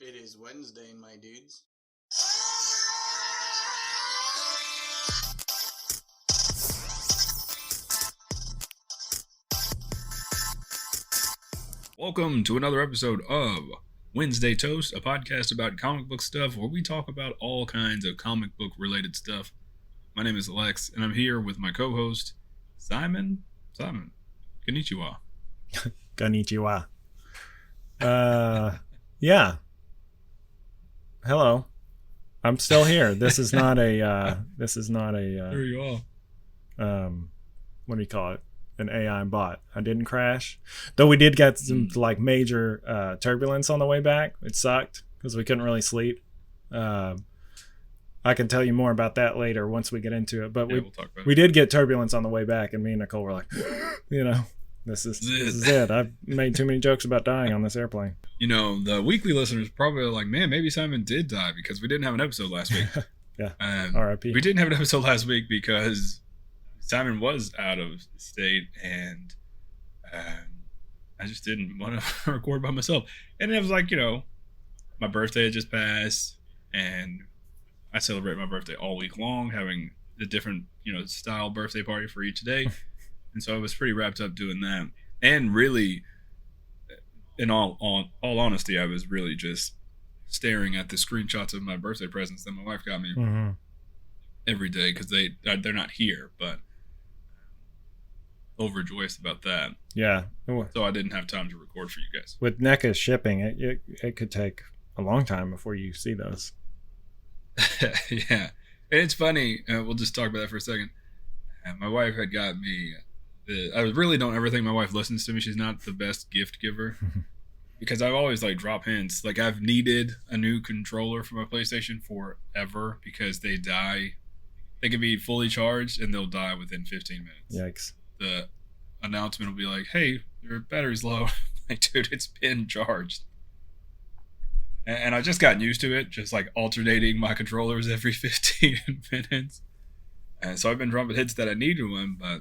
It is Wednesday, my dudes. Welcome to another episode of Wednesday Toast, a podcast about comic book stuff where we talk about all kinds of comic book related stuff. My name is Lex, and I'm here with my co-host, Simon. Simon, konnichiwa. Konnichiwa. Yeah. Hello. I'm still here. This is not a There you are. What do you call it? An AI bot. I didn't crash. Though we did get some like major turbulence on the way back. It sucked because we couldn't really sleep. I can tell you more about that later once we get into it. But we'll talk about we did get turbulence on the way back, and me and Nicole were like, this is it. I've made too many jokes about dying on this airplane. You know, the weekly listeners probably are like, man, maybe Simon did die because we didn't have an episode last week. Yeah. R.I.P. We didn't have an episode last week because Simon was out of state, and I just didn't want to record by myself. And it was like, my birthday had just passed, and I celebrate my birthday all week long, having a different, style birthday party for each day. And so I was pretty wrapped up doing that. And really, in all honesty, I was really just staring at the screenshots of my birthday presents that my wife got me every day because they're not here, but overjoyous about that. Yeah. So I didn't have time to record for you guys. With NECA shipping, it could take a long time before you see those. Yeah. And it's funny. We'll just talk about that for a second. My wife had got me. I really don't ever think my wife listens to me. She's not the best gift giver because I've always drop hints. Like I've needed a new controller for my PlayStation forever because they die. They can be fully charged and they'll die within 15 minutes. Yikes. The announcement will be like, hey, your battery's low. Like, dude, it's been charged. And I've just gotten used to it, just alternating my controllers every 15 minutes. And so I've been dropping hints that I needed one, but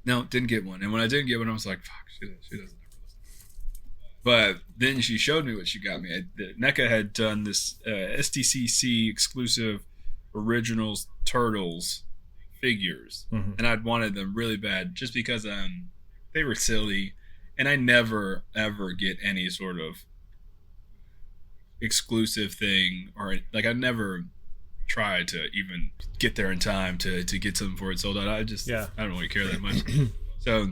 no, didn't get one. And when I didn't get one, I was like, fuck, she doesn't ever listen. But then she showed me what she got me. NECA had done this STCC exclusive Originals Turtles figures, and I'd wanted them really bad just because they were silly, and I never ever get any sort of exclusive thing, or I never try to even get there in time to get something before it sold out. I don't really care that much. So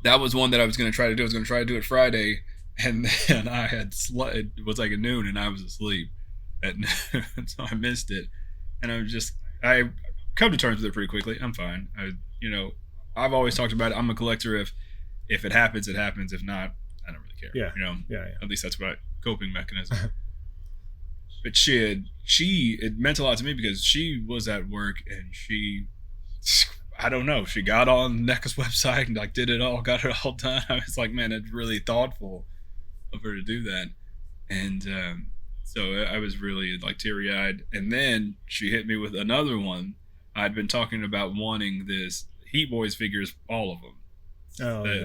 that was one that I was going to try to do. I was going to try to do it Friday, and then it was at noon, and I was asleep at noon, so I missed it. And I come to terms with it pretty quickly. I'm fine. I've always talked about it. I'm a collector. If it happens, it happens. If not, I don't really care. Yeah. At least that's my coping mechanism. But it meant a lot to me because she was at work and I don't know, she got on NECA's website and did it all, got it all done. I was like, man, it's really thoughtful of her to do that. And so I was really teary-eyed. And then she hit me with another one. I'd been talking about wanting this Heat Boys figures, all of them.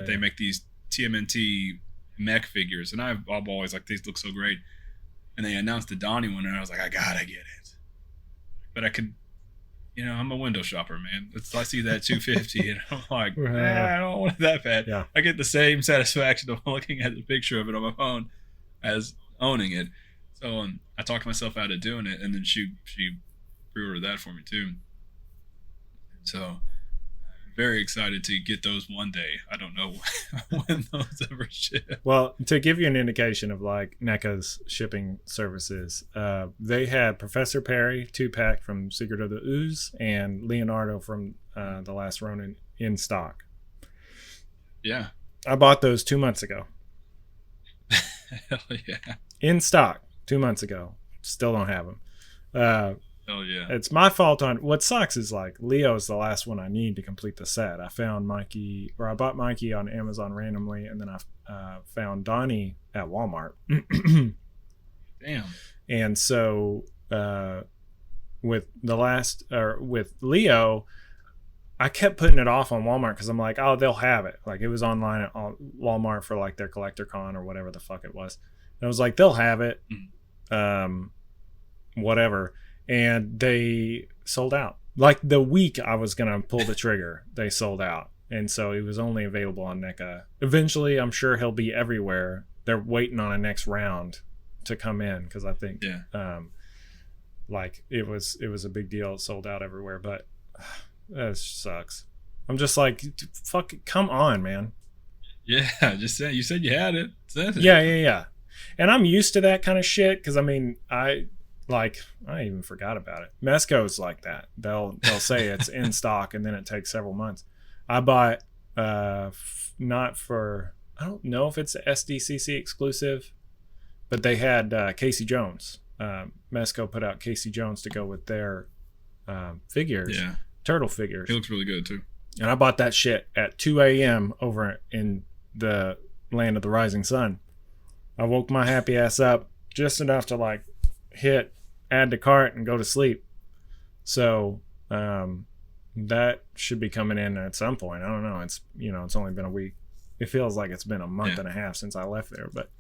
They make these TMNT mech figures, and I'm always these look so great. And they announced the Donnie one, and I was like, I gotta get it. But I could, I'm a window shopper, man. I see that 250, and I'm like, I don't want it that bad. Yeah. I get the same satisfaction of looking at the picture of it on my phone as owning it. So I talked myself out of doing it, and then she pre-ordered that for me too. So I'm very excited to get those one day. I don't know when those ever ship. Well, to give you an indication of NECA's shipping services, they had Professor Perry 2-pack from Secret of the Ooze and Leonardo from The Last Ronin in stock. Yeah. I bought those 2 months ago. Hell yeah. In stock 2 months ago. Still don't have them. Hell yeah. It's my fault on what sucks is Leo is the last one I need to complete the set. I bought Mikey on Amazon randomly, and then I found Donnie at Walmart. Damn. And so with Leo, I kept putting it off on Walmart because I'm like, oh, they'll have it. It was online at Walmart for their collector con or whatever the fuck it was. I was like, they'll have it, whatever. And they sold out. Like the week I was gonna pull the trigger, they sold out, and so it was only available on NECA. Eventually, I'm sure he'll be everywhere. They're waiting on a next round to come in because I think, like it was a big deal. It sold out everywhere, but that sucks. I'm just like, fuck, come on, man. Yeah, just saying. You said you had it. Yeah. And I'm used to that kind of shit because I mean, I even forgot about it. Mesco's like that. They'll say it's in stock and then it takes several months. I bought not for, I don't know if it's a SDCC exclusive, but they had Casey Jones. Mesco put out Casey Jones to go with their figures, turtle figures. He looks really good too. And I bought that shit at 2 a.m. over in the land of the rising sun. I woke my happy ass up just enough to like hit add to cart and go to sleep. So that should be coming in at some point. I don't know. It's it's only been a week. It feels like it's been a month and a half since I left there, but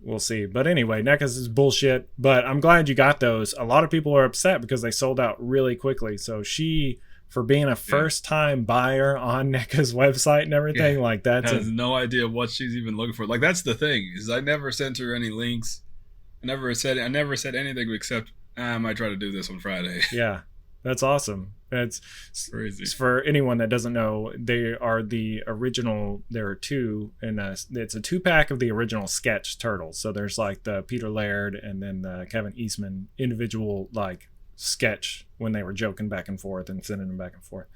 we'll see. But anyway, NECA's is bullshit. But I'm glad you got those. A lot of people are upset because they sold out really quickly. So for being a first-time buyer on NECA's website and everything, like that has no idea what she's even looking for. Like that's the thing is I never sent her any links. I never said anything except I might try to do this on Friday. Yeah, that's awesome. It's crazy. For anyone that doesn't know, they are the original. There are two, and it's a 2-pack of the original sketch turtles. So there's like the Peter Laird and then the Kevin Eastman individual like sketch when they were joking back and forth and sending them back and forth.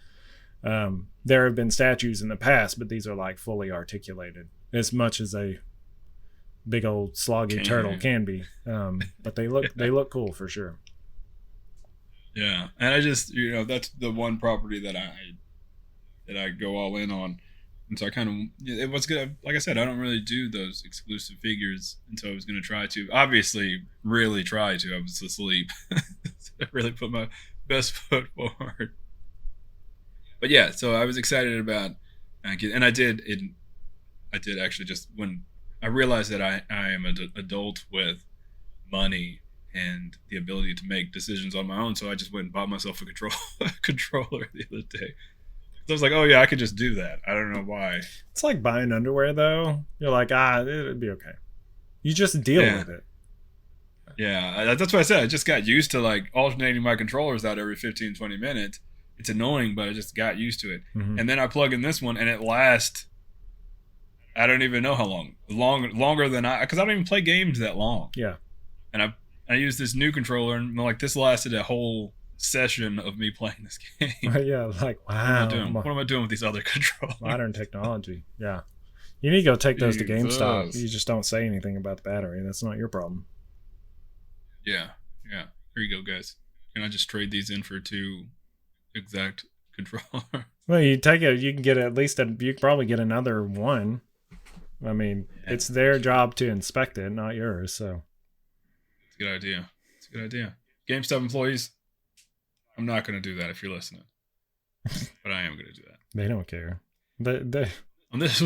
There have been statues in the past, but these are like fully articulated as much as a big old sloggy turtle can be. But they look cool for sure. Yeah, and I just that's the one property that I go all in on, and so I kind of it was good. Like I said, I don't really do those exclusive figures, and so I was going to try to. Obviously, really try to. I was asleep. I really put my best foot forward. But yeah, so I was excited about, and I did actually just when I realized that I am an adult with money and the ability to make decisions on my own. So I just went and bought myself a controller the other day. So I was like, oh yeah, I could just do that. I don't know why. It's like buying underwear though. You're like, it'd be okay. You just deal with it. Yeah, that's what I said. I just got used to like alternating my controllers out every 15, 20 minutes. It's annoying, but I just got used to it. Mm-hmm. And then I plug in this one and it lasts, I don't even know how long. Longer than because I don't even play games that long. Yeah. And I used this new controller, and like this lasted a whole session of me playing this game. Yeah, like wow. What am I doing with these other controllers? Modern technology. Yeah. You need to go take those to GameStop. You just don't say anything about the battery. That's not your problem. Yeah. Here you go, guys. Can I just trade these in for 2 exact controllers? Well, you take it. You can get at least you can probably get another one. I mean, it's their job to inspect it, not yours. So. It's a good idea. GameStop employees, I'm not going to do that if you're listening. But I am going to do that. They don't care. They... On this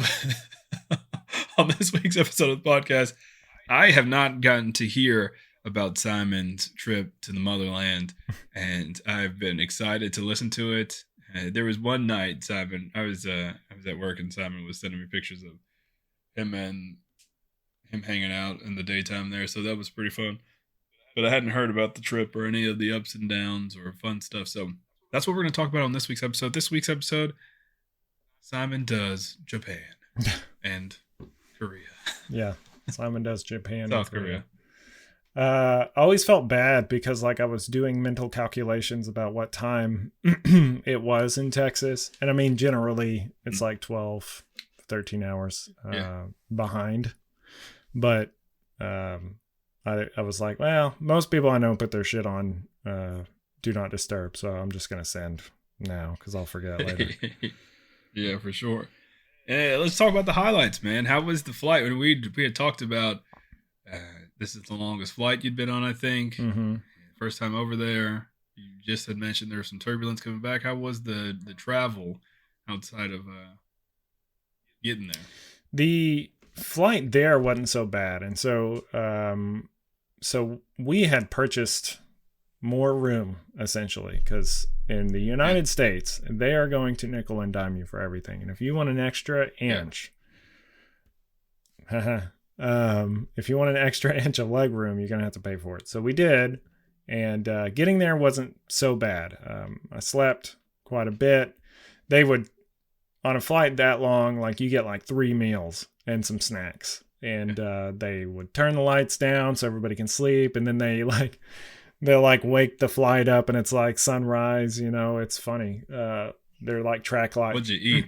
week's episode of the podcast, I have not gotten to hear about Simon's trip to the motherland, and I've been excited to listen to it. There was one night, Simon, I was at work, and Simon was sending me pictures of him hanging out in the daytime there, so that was pretty fun. But I hadn't heard about the trip or any of the ups and downs or fun stuff. So that's what we're going to talk about on this week's episode. This week's episode, Simon does Japan and Korea. Yeah, Simon does Japan South and Korea. I always felt bad because like I was doing mental calculations about what time it was in Texas. And I mean, generally it's like 12, 13 hours behind. But I was like, well, most people I know put their shit on do not disturb, so I'm just gonna send now because I'll forget later. Yeah, for sure. Let's talk about the highlights, man. How was the flight? When we had talked about this is the longest flight you'd been on, I think. Mm-hmm. First time over there. You just had mentioned there was some turbulence coming back. How was the travel outside of getting there? flight there wasn't so bad, and so we had purchased more room essentially because in the United States they are going to nickel and dime you for everything, and if you want an extra inch, if you want an extra inch of leg room, you're gonna have to pay for it. So we did, and getting there wasn't so bad. I slept quite a bit. They would, on a flight that long, like you get like 3 meals and some snacks, and they would turn the lights down so everybody can sleep, and then they'll like wake the flight up, and it's like sunrise. It's funny. They're like track lights. What'd you eat?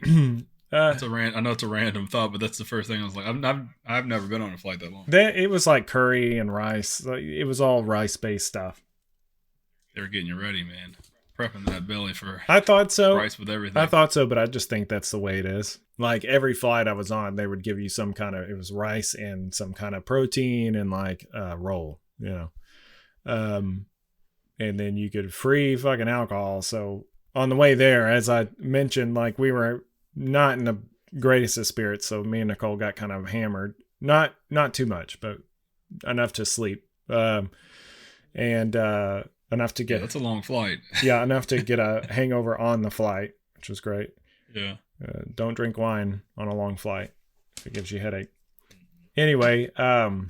I know it's a random thought, but that's the first thing I was like, I've never been on a flight that long. It was like curry and rice. Like, it was all rice-based stuff. They were getting you ready, man. Prepping that belly for. I thought so. Rice with everything. I thought so, but I just think that's the way it is. Like every flight I was on, they would give you some kind of, it was rice and some kind of protein and like a roll, and then you could free fucking alcohol. So on the way there, as I mentioned, like we were not in the greatest of spirits, so me and Nicole got kind of hammered. Not too much, but enough to sleep. And enough to get. That's a long flight. Yeah, enough to get a hangover on the flight, which was great. Yeah. Don't drink wine on a long flight if it gives you a headache. Anyway, the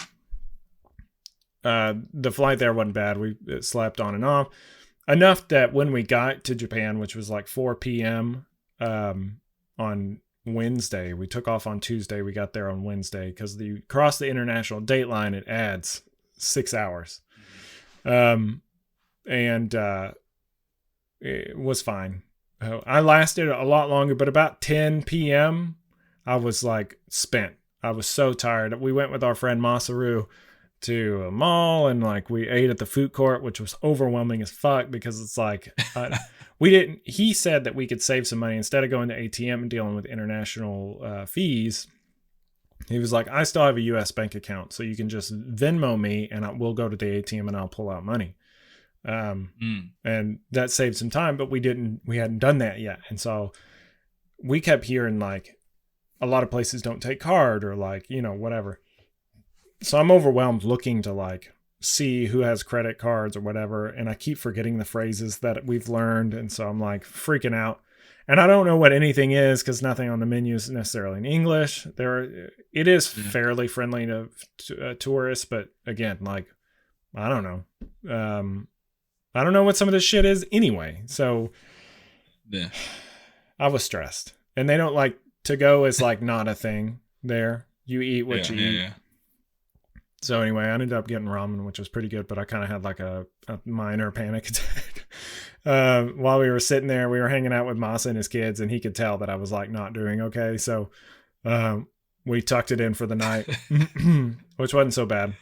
flight there wasn't bad. We slept on and off enough that when we got to Japan, which was like 4 p.m. On Wednesday, we took off on Tuesday. We got there on Wednesday because across the international date line, it adds 6 hours. And it was fine. I lasted a lot longer, but about 10 p.m. I was like spent. I was so tired. We went with our friend Masaru to a mall, and like we ate at the food court, which was overwhelming as fuck because it's like he said that we could save some money instead of going to ATM and dealing with international fees. He was like, I still have a US bank account, so you can just Venmo me and we'll go to the ATM and I'll pull out money. And that saved some time, but we hadn't done that yet. And so we kept hearing like a lot of places don't take card or like, whatever. So I'm overwhelmed looking to like see who has credit cards or whatever. And I keep forgetting the phrases that we've learned. And so I'm like freaking out. And I don't know what anything is because nothing on the menu is necessarily in English. It is fairly friendly to tourists, but again, like, I don't know. I don't know what some of this shit is anyway. So yeah, I was stressed. And they don't like to go is like not a thing there. You eat what you eat. Yeah. So anyway, I ended up getting ramen, which was pretty good, but I kind of had like a minor panic attack. While we were sitting there, we were hanging out with Masa and his kids, and he could tell that I was like not doing okay. So we tucked it in for the night, which wasn't so bad.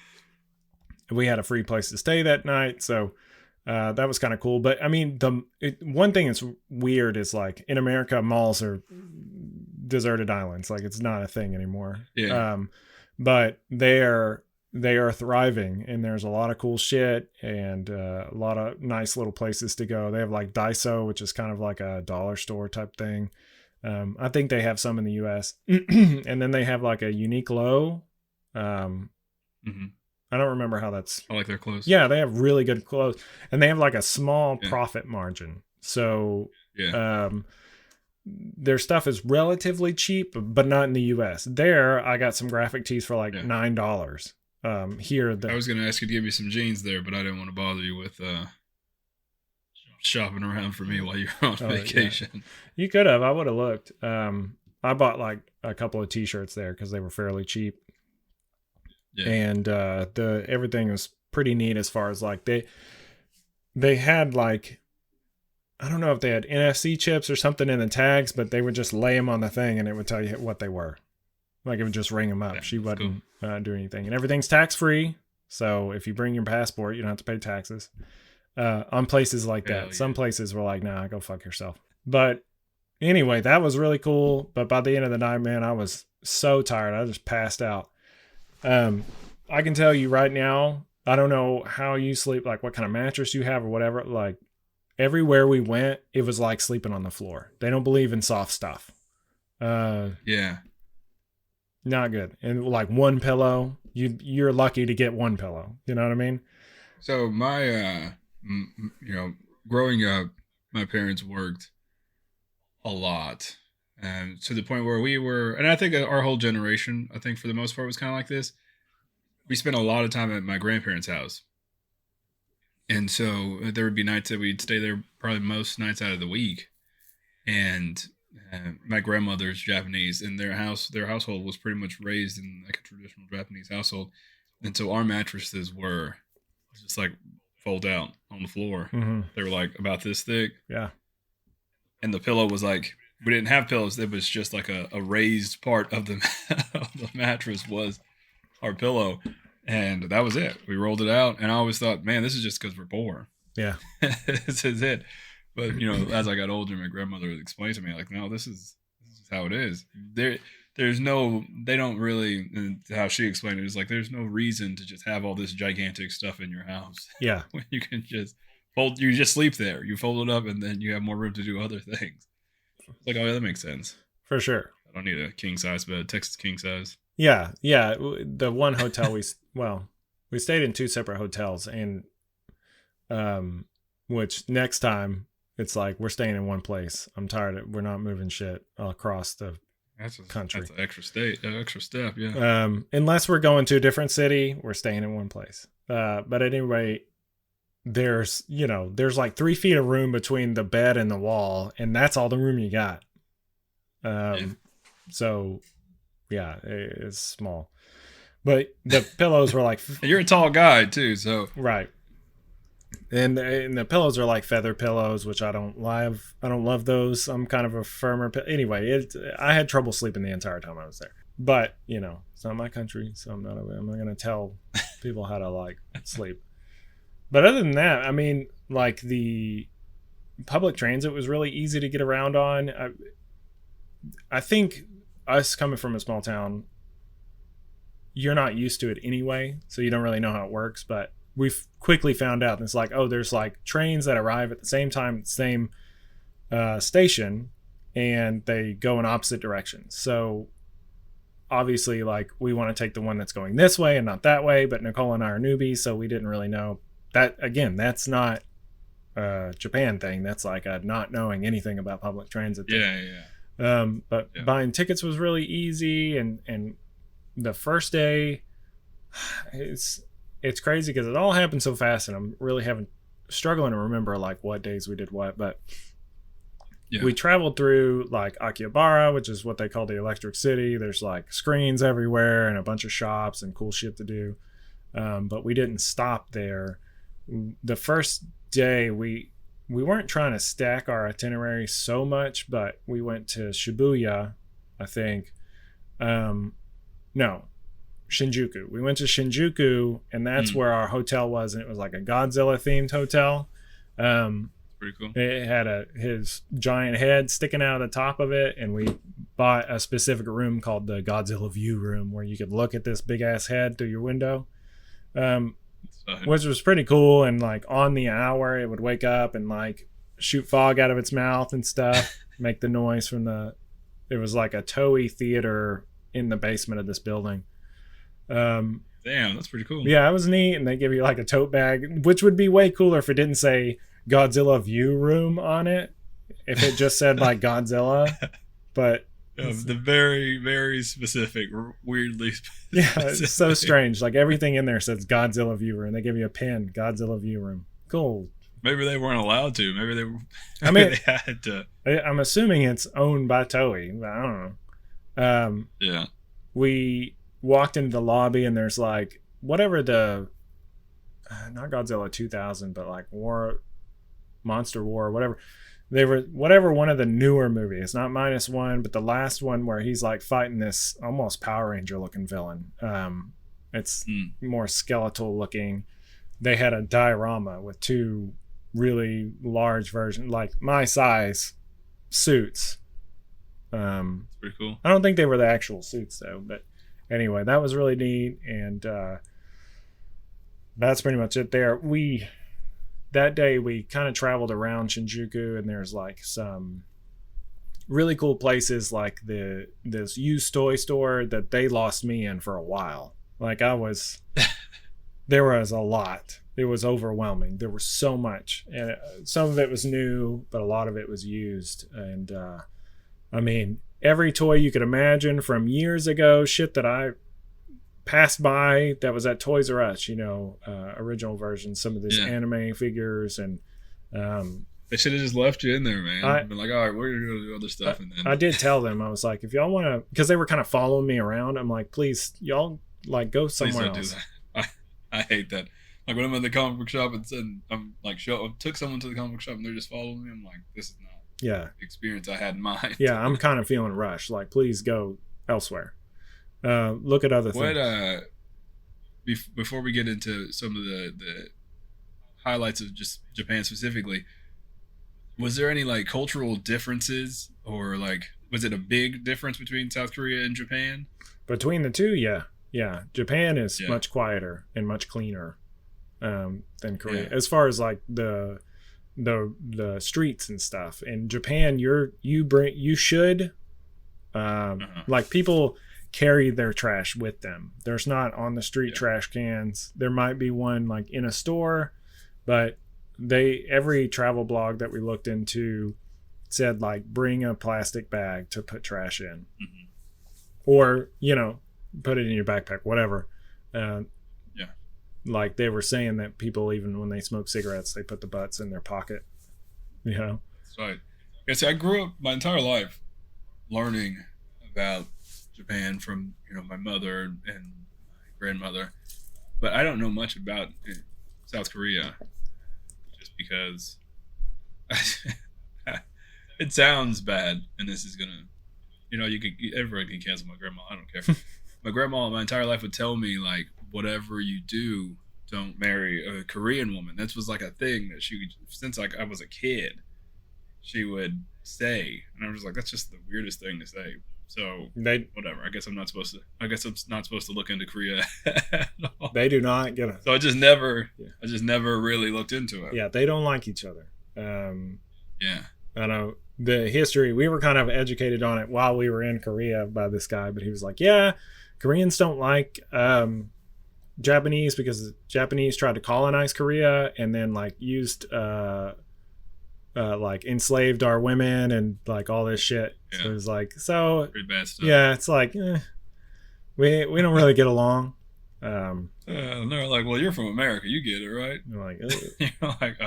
We had a free place to stay that night, so that was kind of cool. But I mean, one thing that's weird is like in America, malls are deserted islands. Like it's not a thing anymore. Yeah. But they are thriving, and there's a lot of cool shit and a lot of nice little places to go. They have like Daiso, which is kind of like a dollar store type thing. I think they have some in the US. And then they have like a Uniqlo. I don't remember how that's. I like their clothes. Yeah, they have really good clothes, and they have like a small profit margin. So their stuff is relatively cheap, but not in the US. There, I got some graphic tees for like $9. Here, I was going to ask you to give me some jeans there, but I didn't want to bother you with shopping around for me while you're on vacation. Yeah. You could have. I would have looked. I bought like a couple of t-shirts there because they were fairly cheap. Yeah. And everything was pretty neat as far as like they had like, I don't know if they had NFC chips or something in the tags, but they would just lay them on the thing and it would tell you what they were. Like it would just ring them up. Yeah, she wasn't doing anything, and everything's tax free. So if you bring your passport, you don't have to pay taxes on places like that. Yeah. Some places were like, nah, go fuck yourself. But anyway, that was really cool. But by the end of the night, man, I was so tired. I just passed out. I can tell you right now, I don't know how you sleep, like what kind of mattress you have or whatever. Like everywhere we went, it was like sleeping on the floor. They don't believe in soft stuff. Yeah. not good. And like one pillow, you're lucky to get one pillow. You know what I mean? So my, growing up, my parents worked a lot, and to the point where we were, and I think our whole generation, I think for the most part, was kind of like this. We spent a lot of time at my grandparents' house, and so there would be nights that we'd stay there, probably most nights out of the week. And my grandmother's Japanese, and their household was pretty much raised in like a traditional Japanese household, and so our mattresses were just like fold out on the floor. Mm-hmm. They were like about this thick, Yeah. and the pillow was like, we didn't have pillows. It was just like a raised part of the of the mattress was our pillow, and that was it. We rolled it out, and I always thought, man, this is just because we're poor. Yeah. This is it. But as I got older, my grandmother would explain to me, like, no, this is how it is. There's no, they don't really. And how she explained it is like, there's no reason to just have all this gigantic stuff in your house. Yeah. When you can just you just sleep there. You fold it up, and then you have more room to do other things. It's like, oh yeah, that makes sense. For sure. I don't need a king size bed, Texas king size. Yeah. Yeah. The one hotel we stayed in two separate hotels, and which next time it's like we're staying in one place. I'm tired. We're not moving shit across the country. That's an extra step. Yeah. Unless we're going to a different city, we're staying in one place. But at any rate, there's like 3 feet of room between the bed and the wall, and that's all the room you got. So yeah, it's small, but the pillows were like, and you're a tall guy too, so right. And the pillows are like feather pillows, which I don't love. I don't love those. I'm kind of a firmer. Anyway, I had trouble sleeping the entire time I was there. But it's not my country, so I'm not going to tell people how to like sleep. But other than that, I mean, like the public transit was really easy to get around on. I think us coming from a small town, you're not used to it anyway, so you don't really know how it works. But we've quickly found out, and it's like, oh, there's like trains that arrive at the same time at the same station, and they go in opposite directions. So obviously, like, we want to take the one that's going this way and not that way, but Nicole and I are newbies, so we didn't really know that. Again, that's not a Japan thing. That's like a not knowing anything about public transit thing. But buying tickets was really easy, and the first day, it's crazy because it all happened so fast, and I'm really struggling to remember like what days we did what. But we traveled through like Akihabara, which is what they call the Electric City. There's like screens everywhere and a bunch of shops and cool shit to do. But we didn't stop there. The first day we weren't trying to stack our itinerary so much, but we went to Shibuya, I think. No, Shinjuku. We went to Shinjuku, and that's where our hotel was, and it was like a Godzilla themed hotel. Pretty cool. It had his giant head sticking out of the top of it, and we bought a specific room called the Godzilla View Room, where you could look at this big ass head through your window, which was pretty cool. And like on the hour, it would wake up and like shoot fog out of its mouth and stuff, make the noise from it was like a Toei theater in the basement of this building. Damn, that's pretty cool. Yeah, it was neat. And they give you like a tote bag, which would be way cooler if it didn't say Godzilla View Room on it, if it just said like Godzilla. But the very, very specific, weirdly specific. Yeah, it's so strange. Like everything in there says Godzilla View Room. They give you a pin, Godzilla View Room. Cool. Maybe they weren't allowed to. Maybe they were. I mean, they had to. I'm assuming it's owned by Toei, but I don't know. Yeah. We walked into the lobby, and there's like whatever not Godzilla 2000, but like Monster War, whatever. They were whatever one of the newer movies, not -1, but the last one where he's like fighting this almost Power Ranger looking villain. It's more skeletal looking. They had a diorama with two really large versions, like my size suits. It's pretty cool. I don't think they were the actual suits though, but anyway, that was really neat. And that's pretty much it there. That day we kind of traveled around Shinjuku, and there's like some really cool places like this used toy store that they lost me in for a while. Like there was a lot. It was overwhelming. There was so much, and some of it was new, but a lot of it was used. And I mean, every toy you could imagine from years ago, shit that I passed by that was at Toys R Us, original versions, some of these anime figures, and they should have just left you in there, man. Been like, all right, we're gonna do other stuff, and then I did tell them, I was like, if y'all want to, because they were kind of following me around. I'm like, please, y'all, like, go somewhere else. Do that. I hate that. Like when I'm at the comic book shop and I'm like, took someone to the comic book shop and they're just following me. I'm like, this is not the experience I had in mind. Yeah, I'm kind of feeling rushed. Like, please go elsewhere. Look at other things. Before we get into some of the highlights of just Japan specifically, was there any like cultural differences, or like was it a big difference between South Korea and Japan? Between the two, yeah. Japan is much quieter and much cleaner than Korea, as far as like the streets and stuff. In Japan, you should like, people carry their trash with them. There's not on the street trash cans. There might be one like in a store, but every travel blog that we looked into said like, bring a plastic bag to put trash in, or put it in your backpack, whatever. Like they were saying that people, even when they smoke cigarettes, they put the butts in their pocket. That's right. Yeah, see, I grew up my entire life learning about Japan from my mother and my grandmother, but I don't know much about South Korea, just because it sounds bad, and this is gonna, everyone can cancel my grandma. I don't care. My grandma my entire life would tell me, like, whatever you do, don't marry a Korean woman. That was like a thing that since like I was a kid, she would say, and I was like, that's just the weirdest thing to say. So whatever. I guess I'm not supposed to look into Korea at all. They do not get it. So I just never really looked into it. Yeah, they don't like each other. I know the history. We were kind of educated on it while we were in Korea by this guy, but he was like, yeah, Koreans don't like Japanese because the Japanese tried to colonize Korea and then like used like enslaved our women and like all this shit. So it was like, pretty bad stuff. Yeah, it's like we don't really get along. And they're like, well, you're from America, you get it, right? You're like, you're like,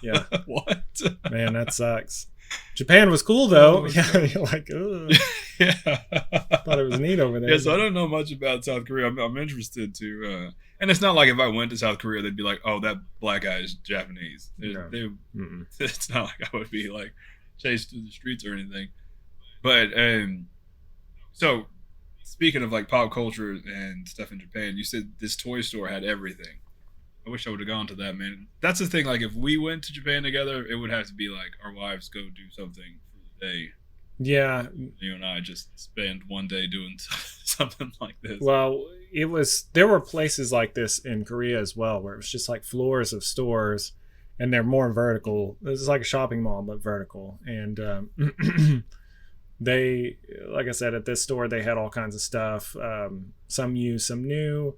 yeah, what? Man, that sucks. Japan was cool though. Yeah, you're like, ugh. Yeah. Thought it was neat over there. Yeah, so I don't know much about South Korea. I'm interested to, and it's not like if I went to South Korea, they'd be like, oh, that black guy is Japanese. It's not like I would be like chased through the streets or anything. But so speaking of like pop culture and stuff in Japan, you said this toy store had everything. I wish I would have gone to that, man. That's the thing. Like, if we went to Japan together, it would have to be like our wives go do something for the day. Yeah. You and I just spend one day doing something like this. Well, there were places like this in Korea as well, where it was just like floors of stores, and they're more vertical. It's like a shopping mall, but vertical. And they, like I said, at this store, they had all kinds of stuff. Some used, some new.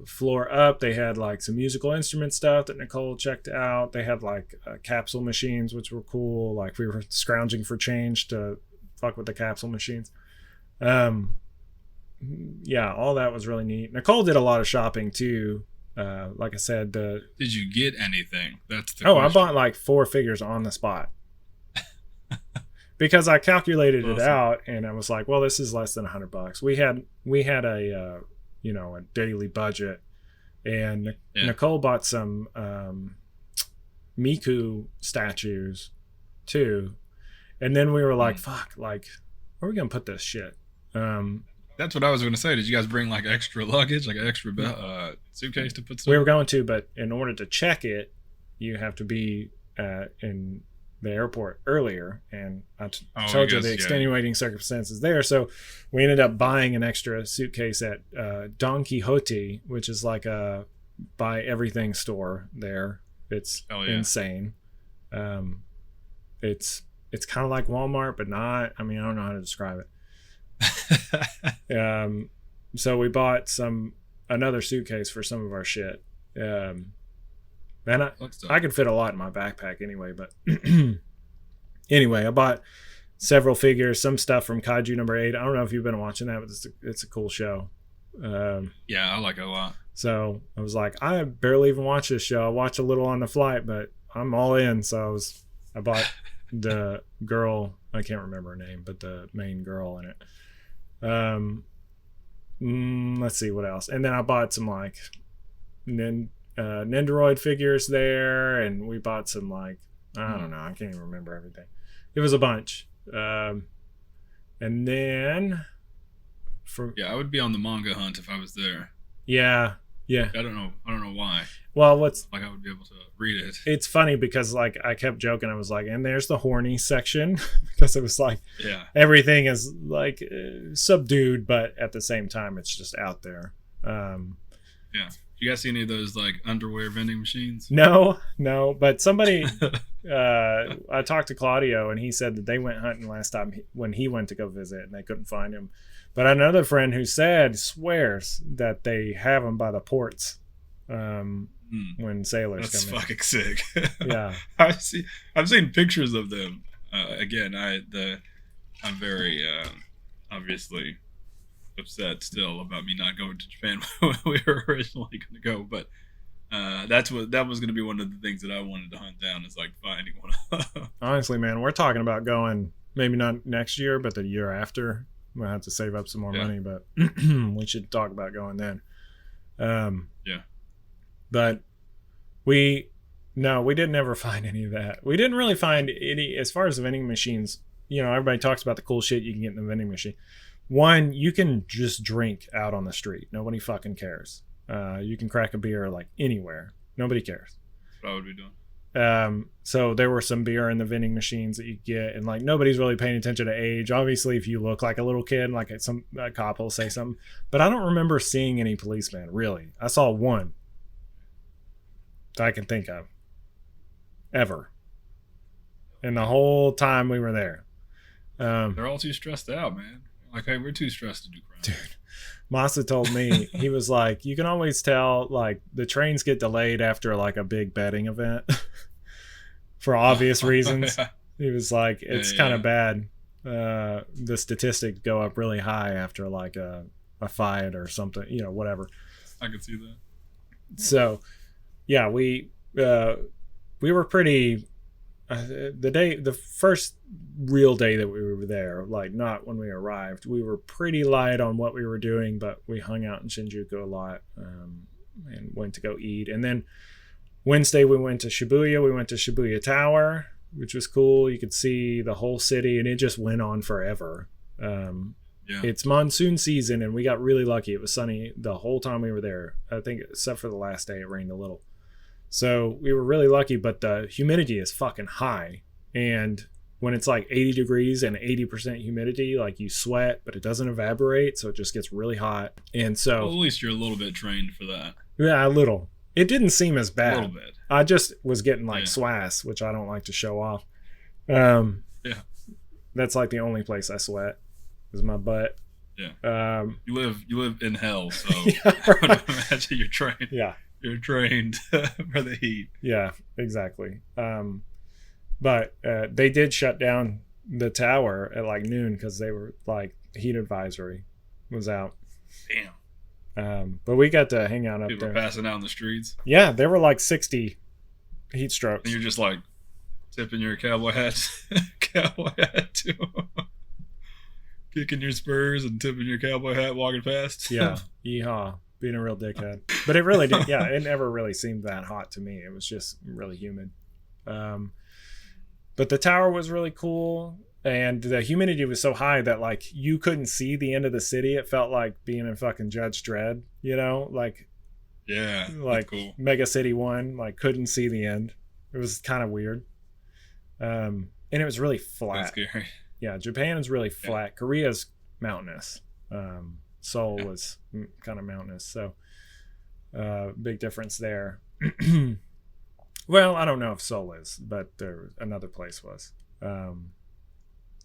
Floor up, they had like some musical instrument stuff that Nicole checked out. They had like capsule machines, which were cool. Like we were scrounging for change to fuck with the capsule machines. Yeah, all that was really neat. Nicole did a lot of shopping too. Like I said, did you get anything? That's the question. I bought like 4 figures on the spot. Because I calculated it out, and I was like, well, this is less than $100. We had a a daily budget, and Nicole bought some Miku statues too, and then we were like, fuck, like, where are we gonna put this shit? That's what I was gonna say. Did you guys bring like extra luggage, like an extra suitcase to put stuff? We were going to, but in order to check it, you have to be in the airport earlier, and I told you the extenuating circumstances there. So we ended up buying an extra suitcase at Don Quixote, which is like a buy everything store there. It's insane. It's it's kind of like Walmart, but not. I mean, I don't know how to describe it. So we bought another suitcase for some of our shit. And I could fit a lot in my backpack anyway, but anyway, I bought several figures, some stuff from Kaiju number 8. I don't know if you've been watching that, but it's a cool show. Yeah, I like it a lot. So I was like, I barely even watch this show. I watch a little on the flight, but I'm all in. So I bought the girl, I can't remember her name, but the main girl in it. Let's see what else. And then I bought some like Nendoroid figures there, and we bought some like, I don't know, I can't even remember everything. It was a bunch. And then I would be on the manga hunt if I was there. Yeah. I don't know why. Well, I would be able to read it. It's funny because like I kept joking. I was like, and there's the horny section because it was like, everything is like subdued, but at the same time, it's just out there. Yeah. You guys see any of those like underwear vending machines? No. But somebody, I talked to Claudio, and he said that they went hunting last time when he went to go visit, and they couldn't find him. But another friend who swears that they have them by the ports when sailors come in. That's fucking sick. Yeah, I've seen pictures of them. Again, I'm very obviously upset still about me not going to Japan when we were originally going to go, but that was going to be one of the things that I wanted to hunt down, is like finding one. Honestly, man, we're talking about going maybe not next year, but the year after. We'll have to save up some more money, but we should talk about going then. But we didn't ever find any of that. We didn't really find any, as far as the vending machines. You know, everybody talks about the cool shit you can get in the vending machine. One, you can just drink out on the street. Nobody fucking cares. You can crack a beer like anywhere. Nobody cares. That's what I would be doing. So there were some beer in the vending machines that you get, and like nobody's really paying attention to age. Obviously, if you look like a little kid, like a cop will say something, but I don't remember seeing any policemen. Really, I saw one that I can think of ever, and the whole time we were there. They're all too stressed out, man. Like, hey, we're too stressed to do crime. Dude, Masa told me, he was like, you can always tell, like, the trains get delayed after like a big betting event for obvious reasons. Yeah. He was like, it's kind of bad. The statistics go up really high after like a fight or something, whatever. I could see that. So yeah, we were pretty, the first real day that we were there, like not when we arrived, we were pretty light on what we were doing, but we hung out in Shinjuku a lot, and went to go eat. And then Wednesday we went to Shibuya. We went to Shibuya Tower, which was cool. You could see the whole city, and it just went on forever. It's monsoon season, and we got really lucky. It was sunny the whole time we were there. I think except for the last day, it rained a little. So we were really lucky, but the humidity is fucking high. And when it's like 80 degrees and 80% humidity, like you sweat, but it doesn't evaporate. So it just gets really hot. And so at least you're a little bit trained for that. Yeah, a little. It didn't seem as bad. A little bit. I just was getting like swass, which I don't like to show off. That's like the only place I sweat is my butt. Yeah. You live in hell, so right. I would imagine you're trained. Yeah. You're trained for the heat. Yeah, exactly. But they did shut down the tower at like noon because they were like heat advisory was out. Damn. But we got to hang out up People there. Were passing out in the streets. Yeah, there were like 60 heat strokes. And you're just like tipping your cowboy hat to kicking your spurs and tipping your cowboy hat walking past. Yeah, yeehaw. Being a real dickhead. But it really did. Yeah, it never really seemed that hot to me. It was just really humid. But the tower was really cool, and the humidity was so high that like you couldn't see the end of the city. It felt like being in fucking Judge Dredd, like cool. Mega City 1, like couldn't see the end. It was kind of weird. And it was really flat. That's scary. Yeah, Japan is really flat. Korea's mountainous. Seoul was kind of mountainous, so big difference there. Well, I don't know if Seoul is, but another place was.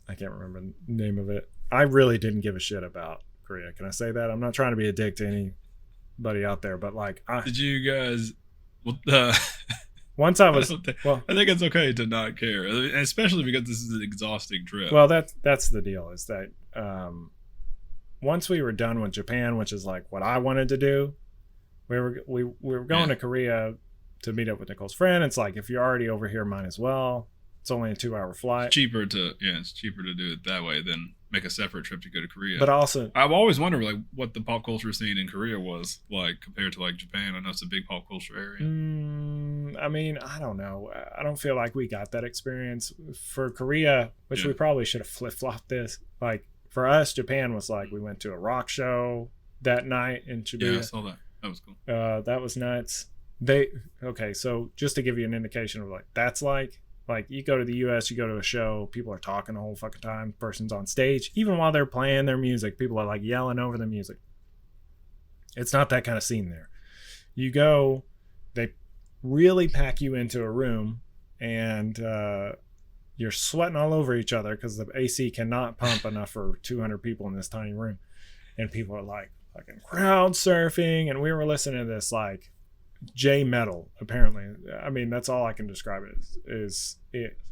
I can't remember the name of it. I really didn't give a shit about Korea. Can I say that? I'm not trying to be a dick to anybody out there, but like, Did you guys? Well, once I was I think it's okay to not care, especially because this is an exhausting trip. well, that's the deal. Is that once we were done with Japan, which is like what I wanted to do, we were going to Korea to meet up with Nicole's friend. It's like, if you're already over here, might as well. It's only a 2-hour flight. It's cheaper to do it that way than make a separate trip to go to Korea. But also, I've always wondered like what the pop culture scene in Korea was like compared to like Japan. I know it's a big pop culture area. I mean, I don't know. I don't feel like we got that experience for Korea, which we probably should have flip-flopped this. Like for us, Japan was like, we went to a rock show that night in Shibuya. Yeah, I saw that. That was cool. That was nuts. Okay, so just to give you an indication of like that's like you go to the US, you go to a show, people are talking the whole fucking time, person's on stage, even while they're playing their music, people are like yelling over the music. It's not that kind of scene there. You go, they really pack you into a room, and you're sweating all over each other because the AC cannot pump enough for 200 people in this tiny room, and people are like fucking crowd surfing, and we were listening to this like J metal, apparently. I mean, that's all I can describe it as.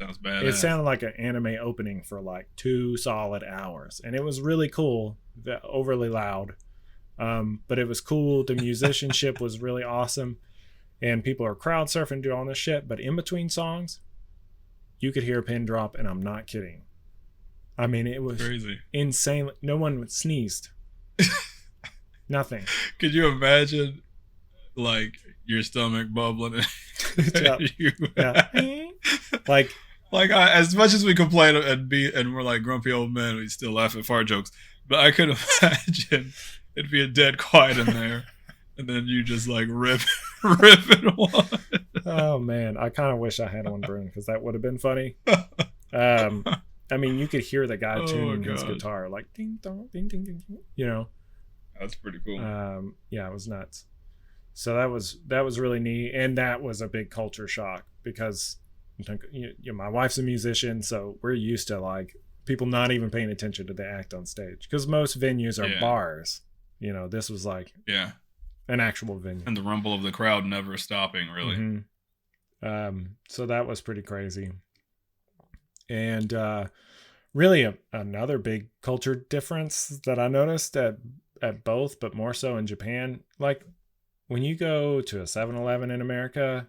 Sounds bad. It sounded like an anime opening for like 2 solid hours, and it was really cool. Overly loud, but it was cool. The musicianship was really awesome, and people are crowd surfing, doing all this shit. But in between songs, you could hear a pin drop, and I'm not kidding. I mean, it was crazy, insane. No one sneezed. Nothing. Could you imagine, like, your stomach bubbling? Like as much as we complain and we're like grumpy old men, we still laugh at fart jokes. But I could imagine it'd be a dead quiet in there, and then you just like rip it one. Oh man, I kind of wish I had one, Brune, because that would have been funny. I mean, you could hear the guy tuning his guitar like ding dong, ding ding ding. You know. That's pretty cool. Yeah, it was nuts. So that was really neat, and that was a big culture shock because my wife's a musician, so we're used to like people not even paying attention to the act on stage because most venues are bars. This was like an actual venue, and the rumble of the crowd never stopping, really. Mm-hmm. So that was pretty crazy, and really another big culture difference that I noticed at both, but more so in Japan. Like when you go to a 7-Eleven in America,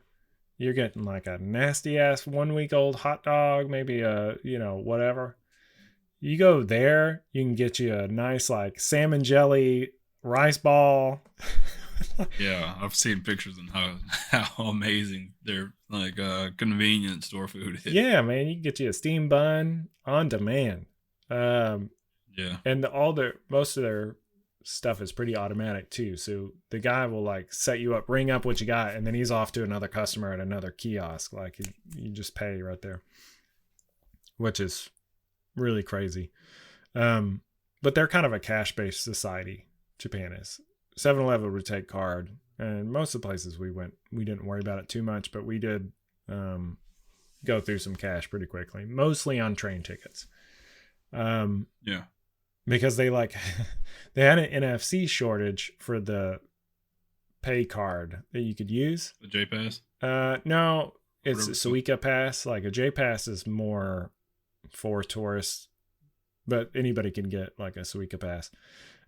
you're getting like a nasty ass 1-week-old hot dog, maybe a whatever. You go there, you can get you a nice like salmon jelly rice ball. Yeah, I've seen pictures and how amazing their like convenience store food is. Yeah, man, you can get you a steam bun on demand. And most of their stuff is pretty automatic too. So the guy will like set you up, ring up what you got, and then he's off to another customer at another kiosk. Like you just pay right there, which is really crazy. But they're kind of a cash-based society. Japan is. 7-Eleven would take card, and most of the places we went, we didn't worry about it too much, but we did go through some cash pretty quickly, mostly on train tickets. Because they had an NFC shortage for the pay card that you could use. The J Pass? No, it's a Suica Pass. Like a J Pass is more for tourists, but anybody can get like a Suica Pass,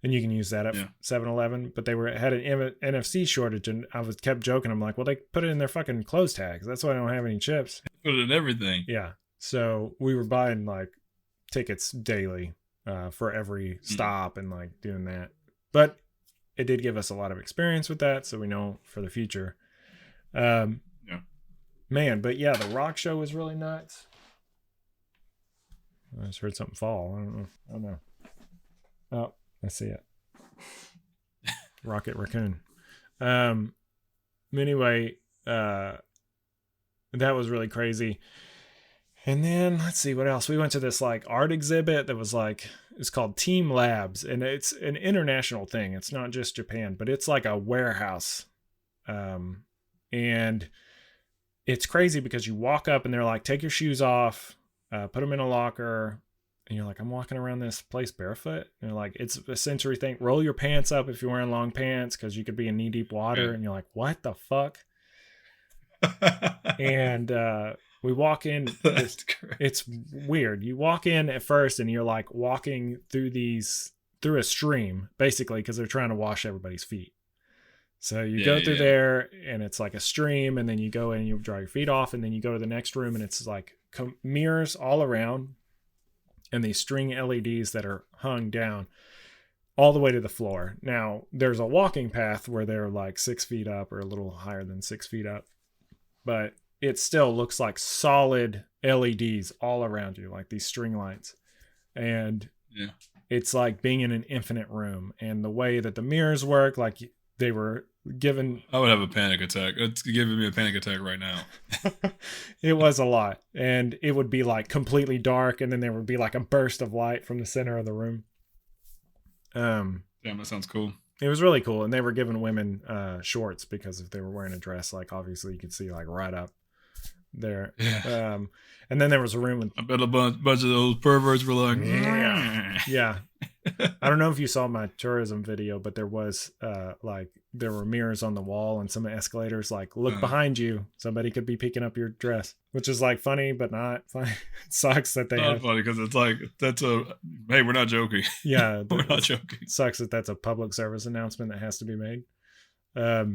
and you can use that at 7-Eleven. But they had an NFC shortage, and I kept joking. I'm like, well, they put it in their fucking close tags. That's why I don't have any chips. Put it in everything. Yeah. So we were buying like tickets daily for every stop and like doing that. But it did give us a lot of experience with that, so we know for the future. Man, but yeah, the rock show was really nuts. I just heard something fall. I don't know. Oh, I see it. Rocket raccoon. Anyway, that was really crazy. And then let's see what else. We went to this like art exhibit that was like, it's called Team Labs, and it's an international thing. It's not just Japan, but it's like a warehouse. And it's crazy because you walk up and they're like, take your shoes off, put them in a locker, And you're like, I'm walking around this place barefoot. And you're like, it's a sensory thing. Roll your pants up if you're wearing long pants because you could be in knee deep water. Yeah. And you're like, what the fuck? And we walk in. It's weird. You walk in at first and you're like walking through a stream, basically, because they're trying to wash everybody's feet. So you go through there and it's like a stream, and then you go in and you dry your feet off, and then you go to the next room and it's like mirrors all around and these string LEDs that are hung down all the way to the floor. Now there's a walking path where they're like 6 feet up or a little higher than 6 feet up, but it still looks like solid LEDs all around you, like these string lights. And it's like being in an infinite room. And the way that the mirrors work, like they were given... I would have a panic attack. It's giving me a panic attack right now. It was a lot. And it would be like completely dark, and then there would be like a burst of light from the center of the room. Damn, that sounds cool. It was really cool. And they were giving women shorts, because if they were wearing a dress, like obviously you could see like right up there. Yeah. And then there was a room with... I bet a bunch of those perverts were like... Yeah. I don't know if you saw my tourism video, but there was like there were mirrors on the wall and some escalators, like look behind you, somebody could be picking up your dress, which is like funny but not funny. It sucks that they not funny because it's like hey, we're not joking. Yeah. We're not joking. It sucks that that's a public service announcement that has to be made. At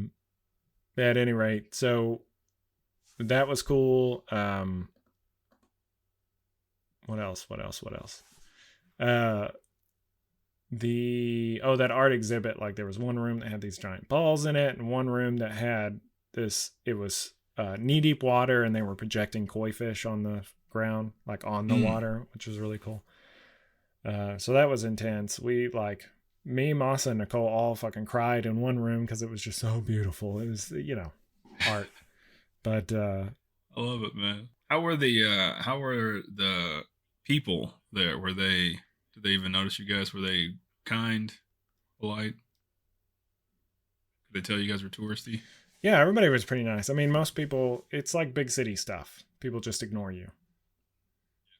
any rate, so that was cool. What else? That art exhibit, like there was one room that had these giant balls in it, and one room that had this, it was knee deep water, and they were projecting koi fish on the ground, like on the water, which was really cool. So that was intense. We like, me, Masa, and Nicole all fucking cried in one room because it was just so beautiful. It was, art. But I love it, man. How were the people there? Did they even notice you guys? Were they kind, polite? Did they tell you guys were touristy? Yeah, everybody was pretty nice. I mean, most people, it's like big city stuff. People just ignore you.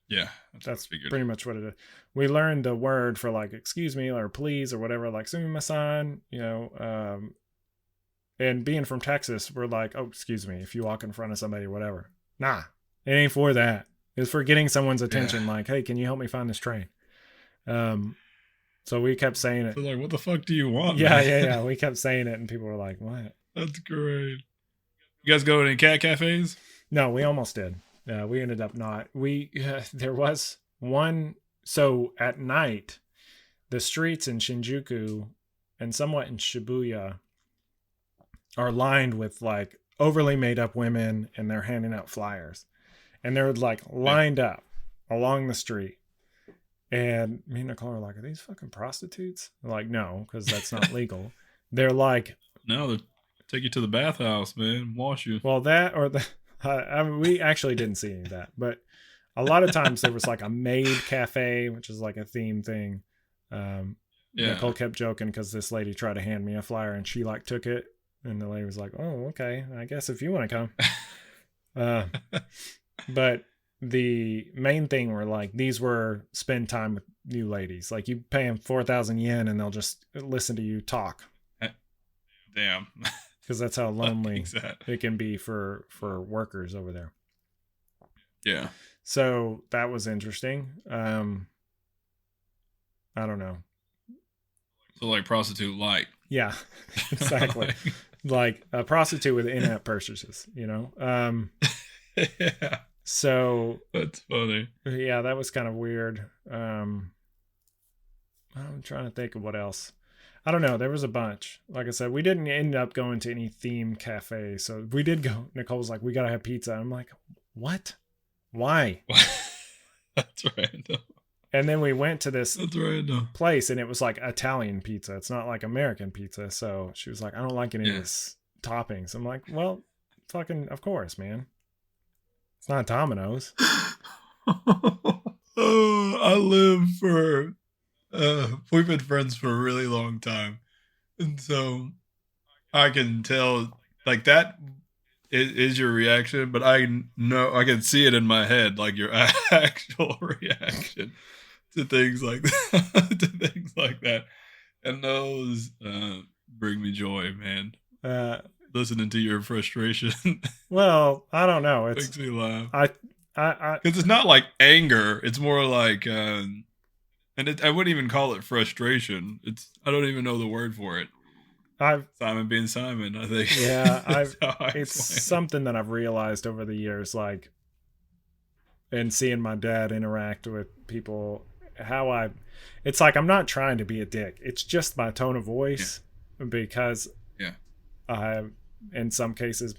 Yeah, that's pretty much what it is. We learned the word for like excuse me or please or whatever, like sumimasen, and being from Texas, we're like, oh, excuse me, if you walk in front of somebody or whatever. Nah, it ain't for that. It's for getting someone's attention. Like, hey, can you help me find this train? So we kept saying it. So like, what the fuck do you want? Yeah. We kept saying it, and people were like, what? That's great. You guys go to any cat cafes? No, we almost did. We ended up not. There was one. So at night, the streets in Shinjuku and somewhat in Shibuya are lined with like overly made up women, and they're handing out flyers, and they're like lined up along the street. And me and Nicole are like, are these fucking prostitutes? They're like, no, because that's not legal. They're like, no, they'll take you to the bathhouse, man, wash you. Well, that or we actually didn't see any of that, but a lot of times there was like a maid cafe, which is like a theme thing. Nicole kept joking because this lady tried to hand me a flyer, and she like took it, and the lady was like, oh, okay, I guess if you want to come. But the main thing were like, these were spend time with new ladies. Like you pay them 4,000 yen and they'll just listen to you talk. Damn. Because that's how lonely it can be for workers over there. Yeah. So that was interesting. I don't know. So like prostitute light. Yeah, exactly. Like a prostitute with in-app purchases, Yeah. So that's funny. Yeah, that was kind of weird. I'm trying to think of what else. I don't know. There was a bunch. Like I said, we didn't end up going to any theme cafe. So we did go. Nicole's like, we got to have pizza. I'm like, what? Why? That's random. And then we went to this random place, and it was like Italian pizza. It's not like American pizza. So she was like, I don't like any of this toppings. I'm like, well, fucking, of course, man. It's not Domino's. I live for... we've been friends for a really long time. And so I can tell, like, that is your reaction, but I know, I can see it in my head, like your actual reaction. to things like that. To things like that, and those bring me joy, man. Listening to your frustration Well, I don't know. makes me laugh. I Because it's not like anger; it's more like, I wouldn't even call it frustration. I don't even know the word for it. Simon being Simon, I think. Yeah, it's something that I've realized over the years, like, and seeing my dad interact with people, it's like I'm not trying to be a dick. It's just my tone of voice, because I, in some cases,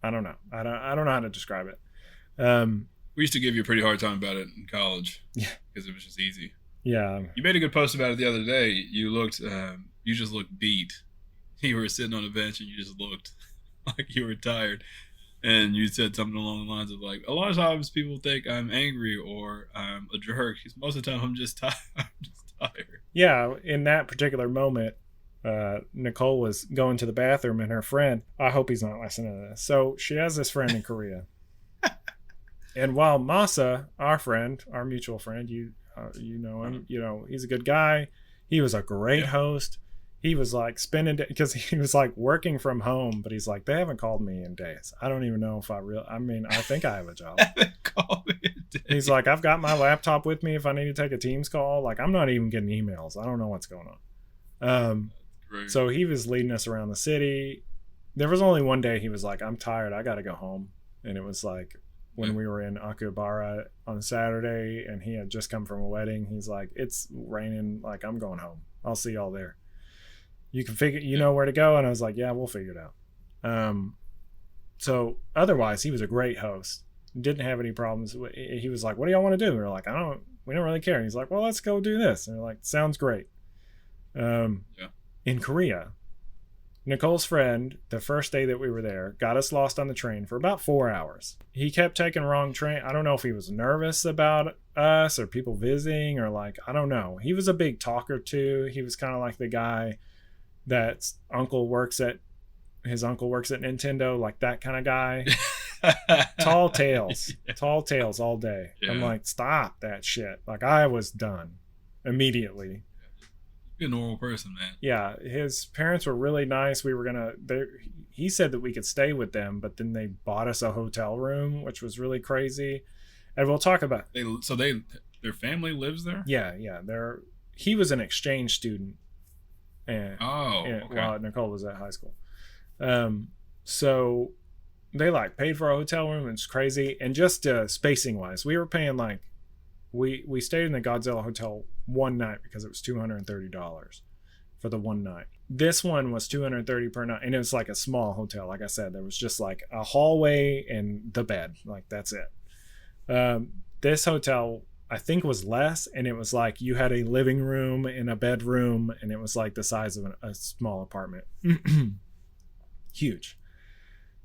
I don't know. I don't know how to describe it. We used to give you a pretty hard time about it in college. Yeah, because it was just easy. Yeah, you made a good post about it the other day. You just looked beat. You were sitting on a bench and you just looked like you were tired. And you said something along the lines of like, a lot of times people think I'm angry or I'm a jerk. Most of the time I'm just tired. I'm just tired. Yeah, in that particular moment, Nicole was going to the bathroom and her friend, I hope he's not listening to this. So she has this friend in Korea. And while Masa, our friend, our mutual friend, you know him, he's a good guy. He was a great host. He was like because he was like working from home, but he's like, they haven't called me in days. I don't even know if I think I have a job. He's like, I've got my laptop with me if I need to take a Teams call. Like, I'm not even getting emails. I don't know what's going on. So he was leading us around the city. There was only one day he was like, I'm tired. I got to go home. And it was like when we were in Akihabara on Saturday and he had just come from a wedding. He's like, it's raining. Like, I'm going home. I'll see y'all there. You can know where to go. And I was like, yeah, we'll figure it out. So otherwise he was a great host. Didn't have any problems. He was like, what do y'all want to do? We were like, we don't really care. And he's like, well, let's go do this. And we're like, sounds great. In Korea, Nicole's friend, the first day that we were there, got us lost on the train for about 4 hours. He kept taking wrong train. I don't know if he was nervous about us or people visiting or like, I don't know. He was a big talker too. He was kind of like the guy that his uncle works at Nintendo, like that kind of guy. Tall tales all day. Yeah. I'm like, stop that shit. Like, I was done immediately. Be a normal person, man. Yeah, his parents were really nice. He said that we could stay with them, but then they bought us a hotel room, which was really crazy. And we'll talk about their family lives there? Yeah. He was an exchange student. And while Nicole was at high school. So they like paid for a hotel room. It's crazy. And just spacing wise, we were paying like we stayed in the Godzilla hotel one night because it was $230 for the one night. This one was $230 per night, and it was like a small hotel. Like I said, there was just like a hallway and the bed. Like, that's it. This hotel, I think, was less, and it was like you had a living room and a bedroom, and it was like the size of a small apartment. Huge.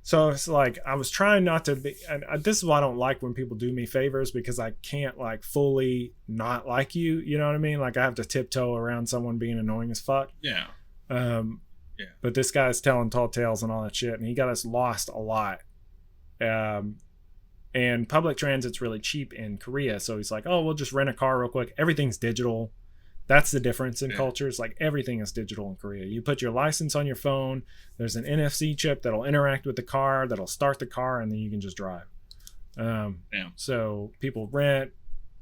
So it's like, I was trying not to be, and this is why I don't like when people do me favors, because I can't like fully not like you. You know what I mean? Like, I have to tiptoe around someone being annoying as fuck. Yeah. But this guy's telling tall tales and all that shit, and he got us lost a lot. And public transit's really cheap in Korea. So he's like, oh, we'll just rent a car real quick. Everything's digital. That's the difference in cultures. Like, everything is digital in Korea. You put your license on your phone. There's an NFC chip that'll interact with the car, that'll start the car, and then you can just drive. So people rent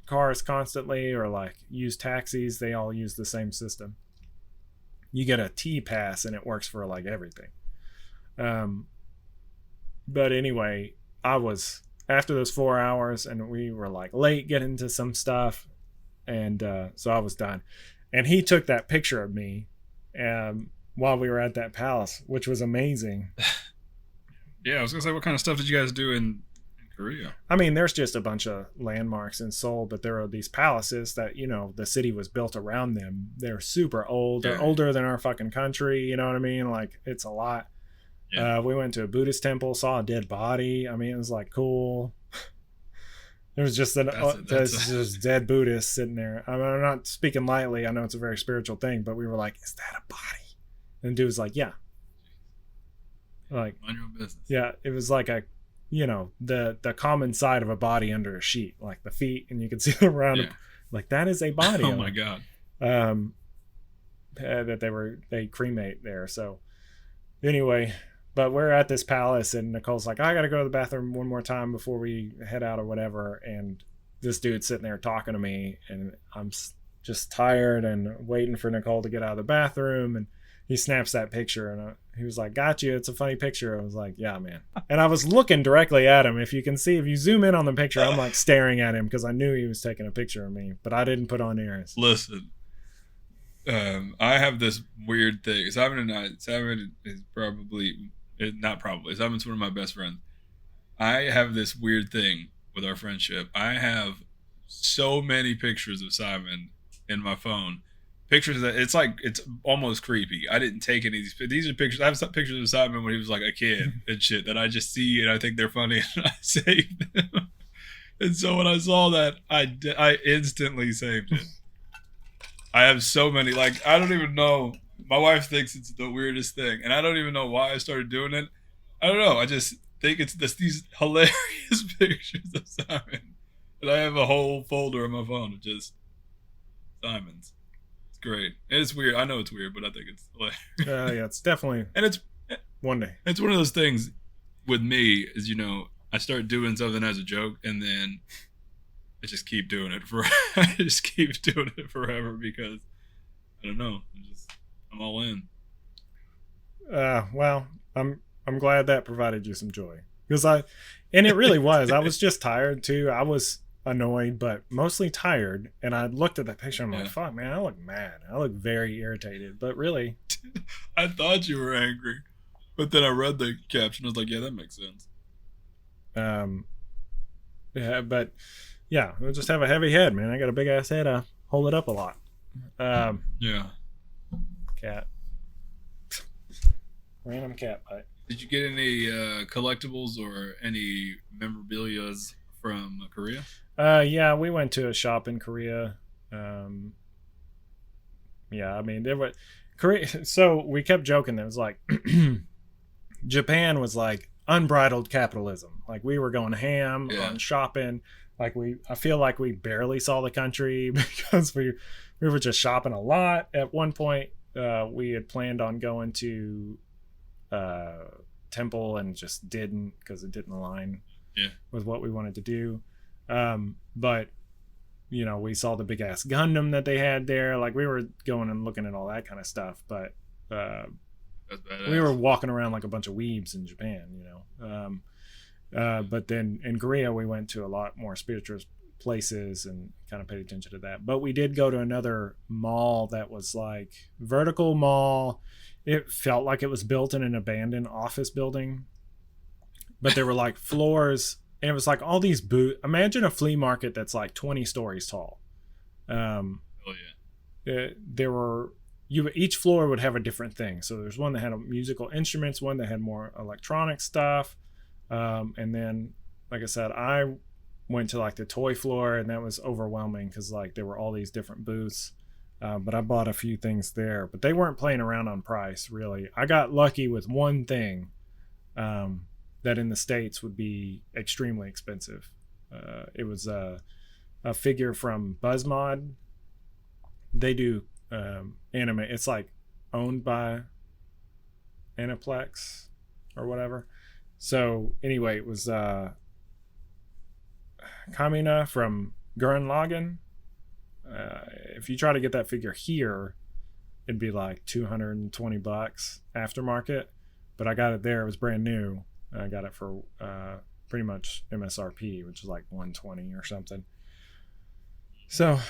cars constantly or like use taxis. They all use the same system. You get a T pass and it works for like everything. But anyway, I was after those 4 hours and we were like late getting to some stuff. And so I was done. And he took that picture of me while we were at that palace, which was amazing. Yeah, I was going to say, what kind of stuff did you guys do in Korea? I mean, there's just a bunch of landmarks in Seoul, but there are these palaces that, the city was built around them. They're super old. They're older than our fucking country. You know what I mean? Like, it's a lot. Yeah. We went to a Buddhist temple, saw a dead body. I mean, it was like cool. There was just just dead Buddhists sitting there. I mean, I'm not speaking lightly. I know it's a very spiritual thing, but we were like, is that a body? And the dude was like, yeah. Like, mind your own business. Yeah, it was like the common side of a body under a sheet, like the feet, and you could see around Like that is a body. Oh my god. That they cremate there. So anyway, but we're at this palace and Nicole's like, I gotta go to the bathroom one more time before we head out or whatever. And this dude's sitting there talking to me, and I'm just tired and waiting for Nicole to get out of the bathroom. And he snaps that picture, and he was like, got you. It's a funny picture. I was like, yeah, man. And I was looking directly at him. If you can see, if you zoom in on the picture, I'm like staring at him because I knew he was taking a picture of me, but I didn't put on ears. Listen, I have this weird thing. Simon is probably, not probably, Simon's one of my best friends. I have this weird thing with our friendship. I have so many pictures of Simon in my phone. Pictures that it's almost creepy. I didn't take any of these. These are pictures. I have some pictures of Simon when he was like a kid and shit that I just see and I think they're funny and I save them. And so when I saw that, I instantly saved it. I have so many. Like, I don't even know. My wife thinks it's the weirdest thing, and I don't even know why I started doing it. I don't know. I just think it's these hilarious pictures of Simon, and I have a whole folder on my phone of just Simon's. It's great. And it's weird. I know it's weird, but I think it's hilarious. Yeah, it's definitely. And it's one day. It's one of those things with me is, I start doing something as a joke, and then I just keep doing it forever because I don't know. I'm all in. Well, I'm glad that provided you some joy and it really was. I was just tired too. I was annoyed, but mostly tired. And I looked at that picture. I'm like, fuck, man, I look mad. I look very irritated. But really, I thought you were angry, but then I read the caption. I was like, yeah, that makes sense. Yeah, but yeah, we'll just have a heavy head, man. I got a big ass head. I hold it up a lot. Yeah. Cat. Random cat bite. Did you get any collectibles or any memorabilias from Korea? Yeah, we went to a shop in Korea. Yeah, I mean, there were Korea. So we kept joking. There was like Japan was like unbridled capitalism. Like we were going ham on shopping. Like I feel like we barely saw the country because we were just shopping a lot. At one point, we had planned on going to temple and just didn't because it didn't align with what we wanted to do. But we saw the big ass Gundam that they had there. Like we were going and looking at all that kind of stuff. But we were walking around like a bunch of weebs in Japan. But then in Korea, we went to a lot more spiritual places and kind of paid attention to that. But we did go to another mall that was like vertical mall. It felt like it was built in an abandoned office building, but there were like floors, and it was like all these booths. Imagine a flea market that's like 20 stories tall. There were each floor would have a different thing. So there's one that had musical instruments, one that had more electronic stuff. And then, like I said, I went to like the toy floor, and that was overwhelming because like there were all these different booths. But I bought a few things there, but they weren't playing around on price really. I got lucky with one thing that in the States would be extremely expensive. It was a figure from BuzzMod. They do anime. It's like owned by Aniplex or whatever. So anyway, it was Kamina from Gurren Lagann. If you try to get that figure here, it'd be like $220 aftermarket. But I got it there. It was brand new. I got it for pretty much MSRP, which is like $120 or something. So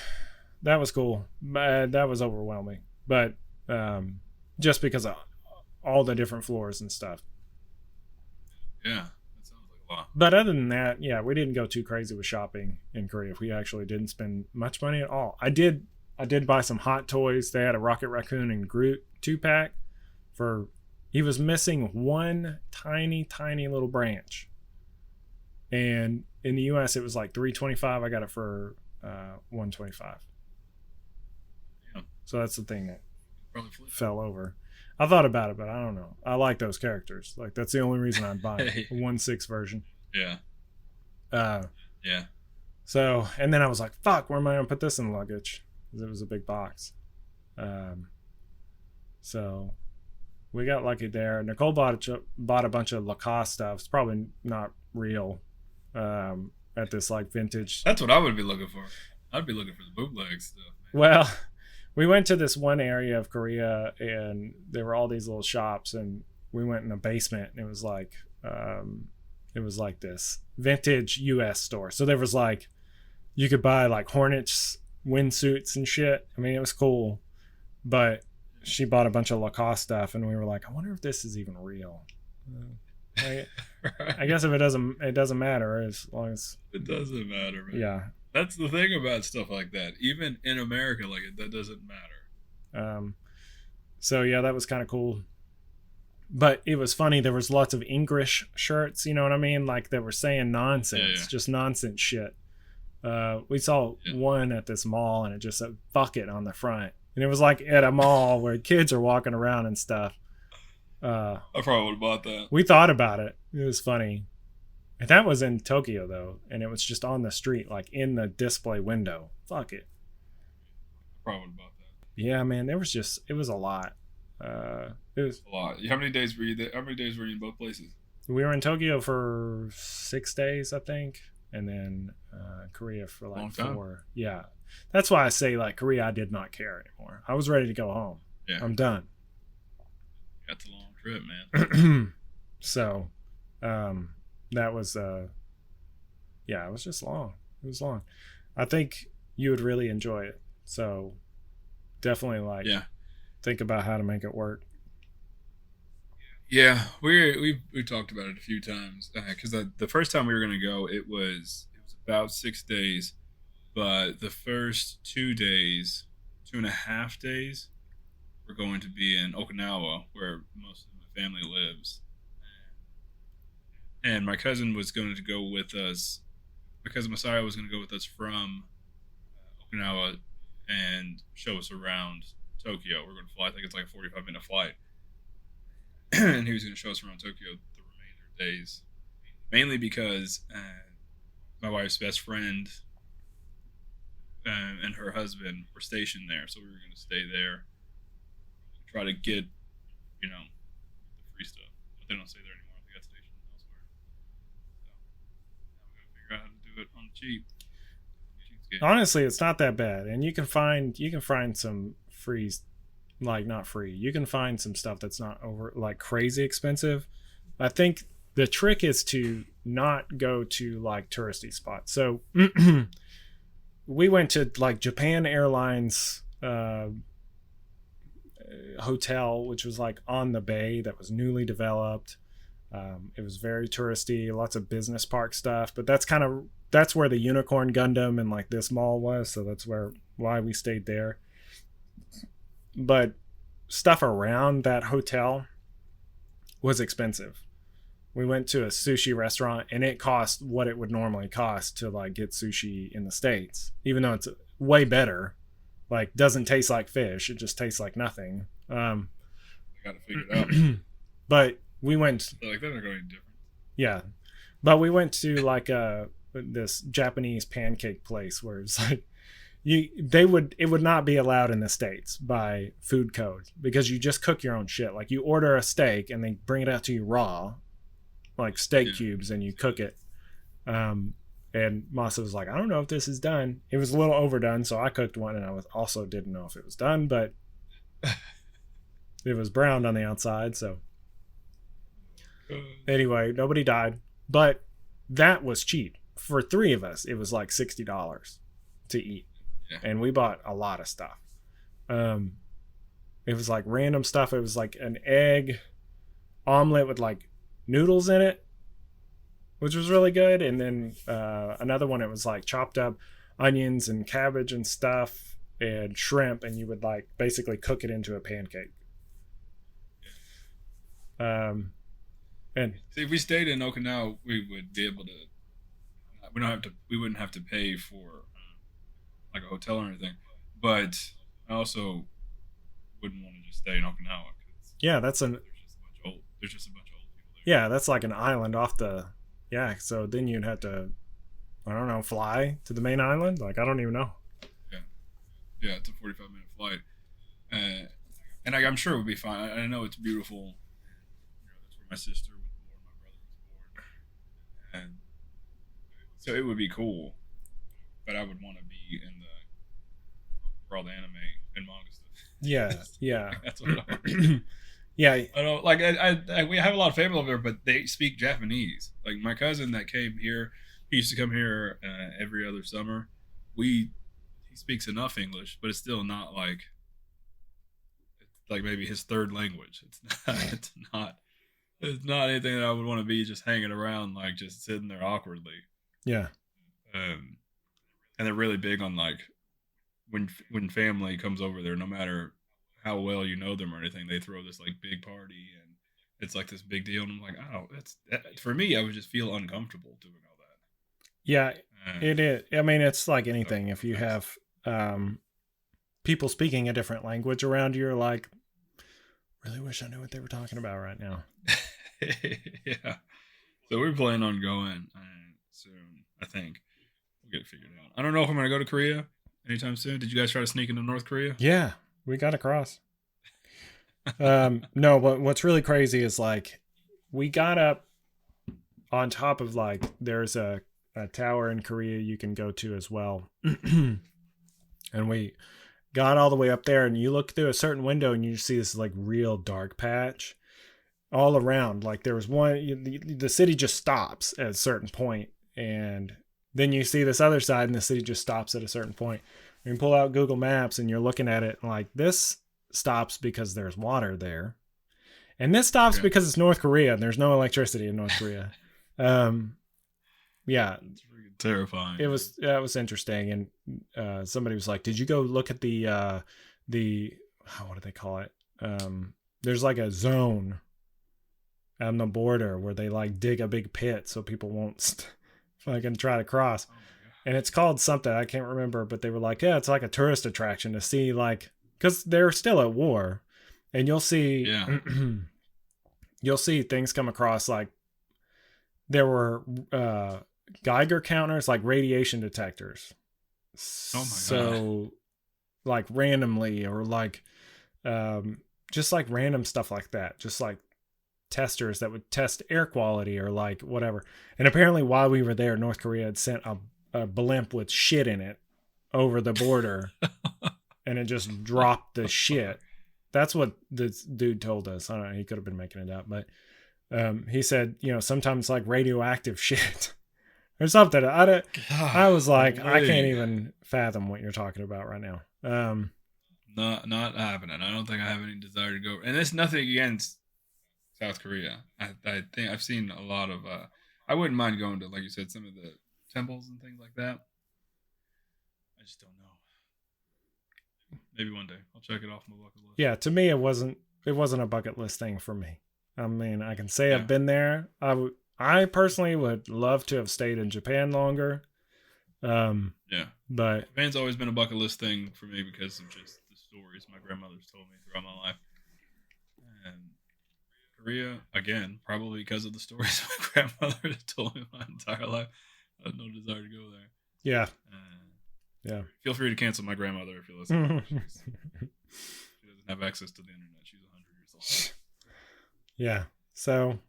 that was cool. That was overwhelming. But just because of all the different floors and stuff. Yeah, that sounds like a lot. But other than that, yeah, we didn't go too crazy with shopping in Korea. We actually didn't spend much money at all. I did buy some hot toys. They had a Rocket Raccoon and Groot 2-pack he was missing one tiny little branch. And in the US it was like $325. I got it for $125. Yeah. So that's the thing that Probably fell over. I thought about it, but I don't know. I like those characters. Like that's the only reason I'd buy a 1/6 version. Yeah. Yeah. So, and then I was like, fuck, where am I going to put this in the luggage? Because it was a big box. So we got lucky there. Nicole bought a bunch of Lacoste stuff. It's probably not real at this like vintage. That's what I would be looking for. I'd be looking for the bootleg stuff. Man. Well, we went to this one area of Korea and there were all these little shops, and we went in a basement, and it was like this vintage US store. So there was like, you could buy like Hornets windsuits and shit. I mean, it was cool, but she bought a bunch of Lacoste stuff, and we were like, I wonder if this is even real. I guess if it doesn't matter as long as it doesn't matter, man. Yeah. That's the thing about stuff like that. Even in America, like that doesn't matter. So yeah, that was kind of cool. But it was funny. There was lots of English shirts. You know what I mean? Like they were saying nonsense, just nonsense shit. We saw one at this mall, and it just said "fuck it" on the front, and it was like at a mall where kids are walking around and stuff. I probably would have bought that. We thought about it. It was funny. And that was in Tokyo though, and it was just on the street, like in the display window. Fuck it. I probably would have bought that. Yeah, man, it was a lot. It was a lot. How many days were you there? How many days were you in both places? We were in Tokyo for 6 days, I think, and then Korea for like 4. Yeah, that's why I say like Korea, I did not care anymore. I was ready to go home. Yeah, I'm done. That's a long trip, man. So, that was yeah, it was just long. It was long. I think you would really enjoy it. So, definitely like think about how to make it work. Yeah, we talked about it a few times because the first time we were gonna go, it was about 6 days, but the first 2 days, 2.5 days, we're going to be in Okinawa, where most of my family lives, and my cousin was going to go with us. My cousin Masaya was going to go with us from Okinawa and show us around Tokyo. We're going to fly. I think it's like a 45-minute flight. And he was going to show us around Tokyo the remainder of days, mainly because my wife's best friend and her husband were stationed there, so we were going to stay there, try to get, the free stuff. But they don't stay there anymore. They got stationed elsewhere. So now we got to figure out how to do it on the cheap. Honestly, it's not that bad, and you can find some free. Like not free. You can find some stuff that's not over like crazy expensive. I think the trick is to not go to like touristy spots. So we went to like Japan Airlines hotel, which was like on the bay that was newly developed. It was very touristy, lots of business park stuff, but that's where the Unicorn Gundam and like this mall was. So that's why we stayed there. But stuff around that hotel was expensive. We went to a sushi restaurant, and it cost what it would normally cost to like get sushi in the States, even though it's way better. Like doesn't taste like fish. It just tastes like nothing. I gotta figure it out. But we went like they're not going to be different. Yeah. But we went to like this Japanese pancake place where it's like it would not be allowed in the States by food code because you just cook your own shit. Like you order a steak and they bring it out to you raw, like steak cubes, and you cook it. And Masa was like, I don't know if this is done. It was a little overdone, so I cooked one, and I also didn't know if it was done, but it was browned on the outside. So anyway, nobody died, but that was cheap for 3 of us. It was like $60 to eat. And we bought a lot of stuff. It was like random stuff. It was like an egg omelet with like noodles in it, which was really good. And then another one, it was like chopped up onions and cabbage and stuff and shrimp, and you would like basically cook it into a pancake. And see, if we stayed in Okinawa, we would be able to. We wouldn't have to pay for like a hotel or anything, but I also wouldn't want to just stay in Okinawa because there's just a bunch of old people there. Yeah, that's like an island off the so then you'd have to I don't know, fly to the main island? Like, I don't even know. Yeah, it's a 45-minute flight. And I'm sure it would be fine. I know it's beautiful. That's where my sister was born, my brother was born. And so it would be cool. But I would want to be in where all the anime and manga stuff. Yeah, yeah. That's what I Yeah. I don't like. We have a lot of family over there, but they speak Japanese. Like my cousin that came here, he used to come here every other summer. He speaks enough English, but it's still not like maybe his third language. It's not. It's not anything that I would want to be just hanging around, like just sitting there awkwardly. Yeah. And they're really big on like when family comes over there, no matter how well you know them or anything, they throw this like big party and it's like this big deal. And I'm like, oh, for me, I would just feel uncomfortable doing all that. Yeah, it is. I mean, it's like anything. If you have people speaking a different language around you, you're like, really wish I knew what they were talking about right now. Yeah. So we're planning on going soon, I think. We'll get it figured out. I don't know if I'm going to go to Korea anytime soon. Did you guys try to sneak into North Korea? Yeah, we got across. No, but what's really crazy is like we got up on top of like there's a tower in Korea you can go to as well. And we got all the way up there and you look through a certain window and you see this like real dark patch all around. Like there was one, the city just stops at a certain point and then you see this other side and the city just stops at a certain point. You can pull out Google Maps and you're looking at it and like this stops because there's water there. And this stops because it's North Korea and there's no electricity in North Korea. Yeah. It's freaking terrifying. It was interesting. And somebody was like, did you go look at the what do they call it? There's like a zone on the border where they like dig a big pit so people won't fucking try to cross. Oh, and it's called something I can't remember, but they were like, yeah, it's like a tourist attraction to see, like, because they're still at war, and you'll see, you'll see things come across like there were Geiger counters, like radiation detectors. Oh my god! So, like randomly, or like, just like random stuff like that, just like testers that would test air quality or like whatever. And apparently while we were there, North Korea had sent a blimp with shit in it over the border and it just dropped the shit. That's what this dude told us. I don't know, he could have been making it up, but he said, you know, sometimes like radioactive shit or something. I was like, I can't even fathom what you're talking about right now. Not happening. I don't think I have any desire to go. And it's nothing against South Korea. I think I've seen a lot of I wouldn't mind going to, like you said, some of the temples and things like that. I just don't know. Maybe one day I'll check it off my bucket list. Yeah, to me it wasn't a bucket list thing for me. I mean, I can say I've been there. I personally would love to have stayed in Japan longer. But Japan's always been a bucket list thing for me because of just the stories my grandmother's told me throughout my life. And Korea, again, probably because of the stories my grandmother told me my entire life. I have no desire to go there. Yeah. Yeah. Feel free to cancel my grandmother if you're listening. She doesn't have access to the internet. She's 100 years old. Yeah. So,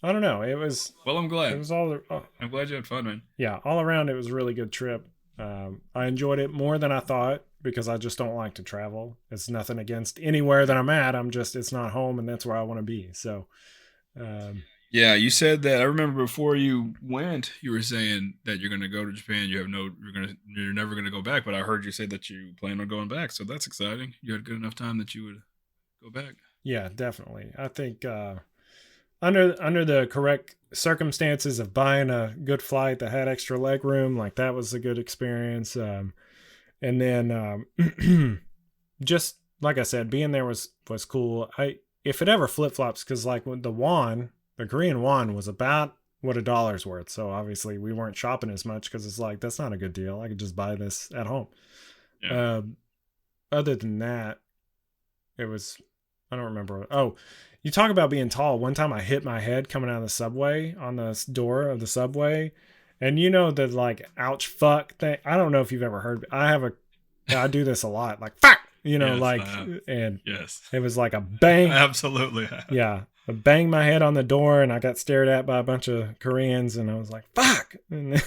I don't know. It was... Well, I'm glad. It was all... I'm glad you had fun, man. Yeah. All around, it was a really good trip. I enjoyed it more than I thought because I just don't like to travel. It's nothing against anywhere that I'm at. it's not home and that's where I want to be. So, yeah, you said that. I remember before you went, you were saying that you're going to go to Japan. You're never going to go back. But I heard you say that you plan on going back. So that's exciting. You had good enough time that you would go back. Yeah, definitely. I think under the correct circumstances of buying a good flight that had extra leg room, like that was a good experience. And then just like I said, being there was cool. If it ever flip flops, because like when the Korean won was about what $1's worth. So obviously we weren't shopping as much because it's like, that's not a good deal. I could just buy this at home. Yeah. Other than that, it was, I don't remember. Oh, you talk about being tall. One time I hit my head coming out of the subway on the door of the subway And you know the like ouch fuck thing. I don't know if you've ever heard. I do this a lot. Like fuck, Yes, like, I have. and Yes. it was like a bang. I absolutely have. Yeah, I banged my head on the door, and I got stared at by a bunch of Koreans, and I was like fuck, and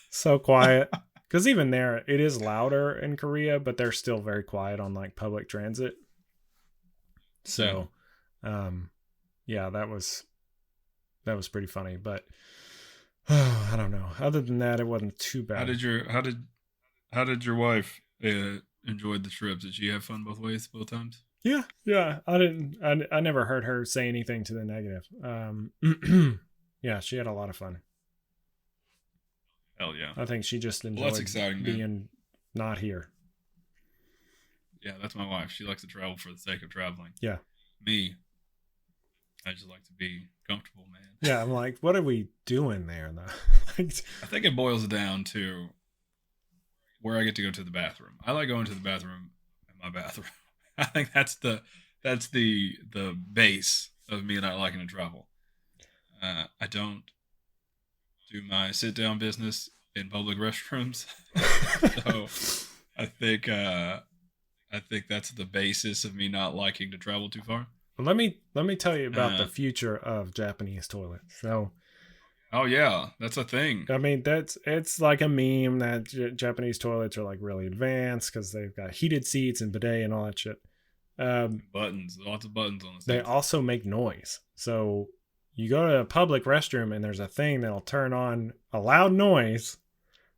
so quiet. Because even there, it is louder in Korea, but they're still very quiet on like public transit. So, yeah, that was pretty funny. But I don't know. Other than that, it wasn't too bad. How did your wife enjoy the trip? Did she have fun both times? Yeah. I never heard her say anything to the negative. Yeah, she had a lot of fun. Hell yeah. I think she just enjoyed that's exciting, being not here. Yeah, that's my wife. She likes to travel for the sake of traveling. Yeah. Me, I just like to be comfortable, man. Yeah, I'm like, what are we doing there, though? I think it boils down to where I get to go to the bathroom. I like going to the bathroom in my bathroom. I think that's the base of me not liking to travel. I don't do my sit down business in public restrooms. So I think that's the basis of me not liking to travel too far. Well, let me tell you about the future of Japanese toilets. So, oh yeah, that's a thing. I mean, it's like a meme that Japanese toilets are like really advanced because they've got heated seats and bidet and all that shit. Buttons, lots of buttons on the seats. They also make noise. So you go to a public restroom and there's a thing that'll turn on a loud noise,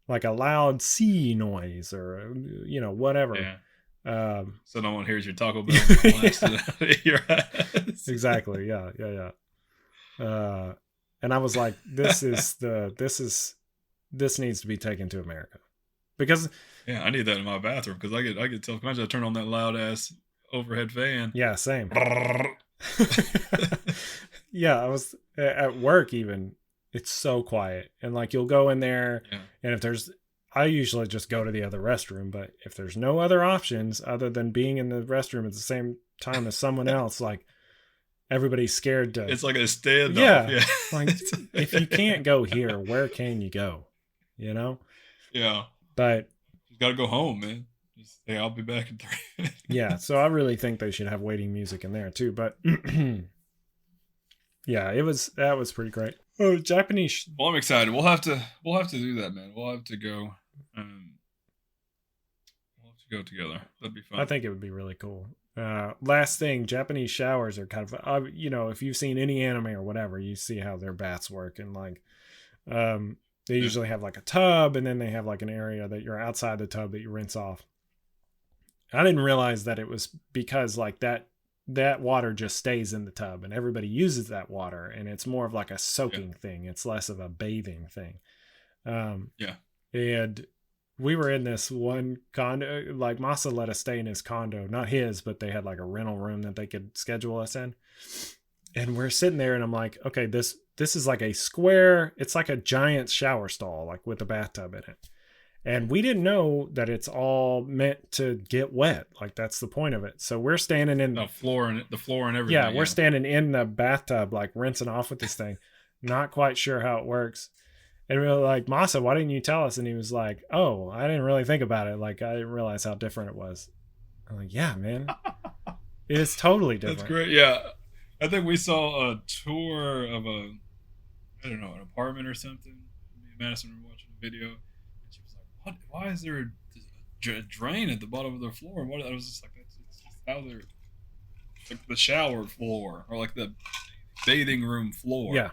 like a loud sea noise or whatever. Yeah. So no one hears your Taco Bell blasted your ass. Exactly. Yeah. And I was like, this needs to be taken to America, because I need that in my bathroom because I get self-conscious. I turn on that loud ass overhead fan. Yeah, same. Yeah, I was at work even. It's so quiet, and like you'll go in there, and I usually just go to the other restroom, but if there's no other options other than being in the restroom at the same time as someone else, like everybody's scared to. It's like a standoff. Yeah. Like if you can't go here, where can you go? Yeah. But you gotta go home, man. Just say I'll be back in 3. Yeah. So I really think they should have waiting music in there too. But yeah, that was pretty great. Oh, Japanese. Well, I'm excited. We'll have to do that, man. We'll have to go. We'll have to go together. That'd be fun. I think it would be really cool. Last thing, Japanese showers are kind of, if you've seen any anime or whatever, you see how their baths work, and like, they usually have like a tub, and then they have like an area that you're outside the tub that you rinse off. I didn't realize that it was because like that water just stays in the tub and everybody uses that water, and it's more of like a soaking thing. It's less of a bathing thing. And we were in this one condo, like Masa let us stay in his condo, not his, but they had like a rental room that they could schedule us in. And we're sitting there and I'm like, okay, this is like a square. It's like a giant shower stall, like with a bathtub in it. And we didn't know that it's all meant to get wet. Like that's the point of it. So we're standing in the floor and everything. Yeah, we're standing in the bathtub, like rinsing off with this thing. Not quite sure how it works. And we were like, Masa, why didn't you tell us? And he was like, oh, I didn't really think about it. Like I didn't realize how different it was. I'm like, yeah, man. It is totally different. That's great. Yeah. I think we saw a tour of an apartment or something. Me and Madison were watching a video. What? Why is there a drain at the bottom of the floor? What? I was just like, that's just how they're like the shower floor or like the bathing room floor.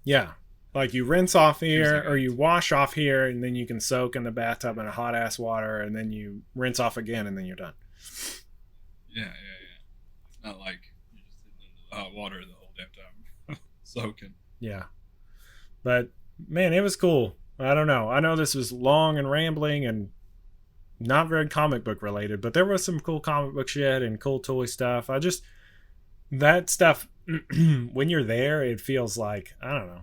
Yeah. Like you rinse off here or you wash off here, and then you can soak in the bathtub in a hot ass water, and then you rinse off again, and then you're done. Yeah. It's not like you're just sitting in the hot water the whole damn time soaking. Yeah, but man, it was cool. I don't know. I know this was long and rambling and not very comic book related, but there was some cool comic book shit and cool toy stuff. That stuff, when you're there, it feels like, I don't know,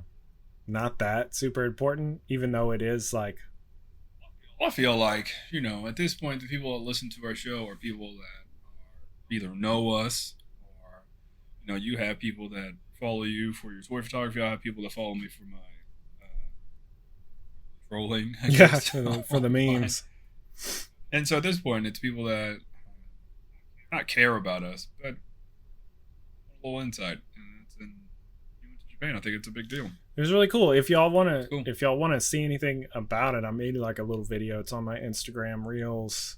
not that super important, even though it is like. I feel like, at this point, the people that listen to our show are people that either know us or, you have people that follow you for your toy photography. I have people that follow me for my trolling. I Yeah, guess, for the online. memes. And so at this point, it's people that not care about us, but a little insight. And it's in you went to Japan. I think it's a big deal. It was really cool. If y'all Cool. want to see anything about it, I made like a little video. It's on my Instagram Reels.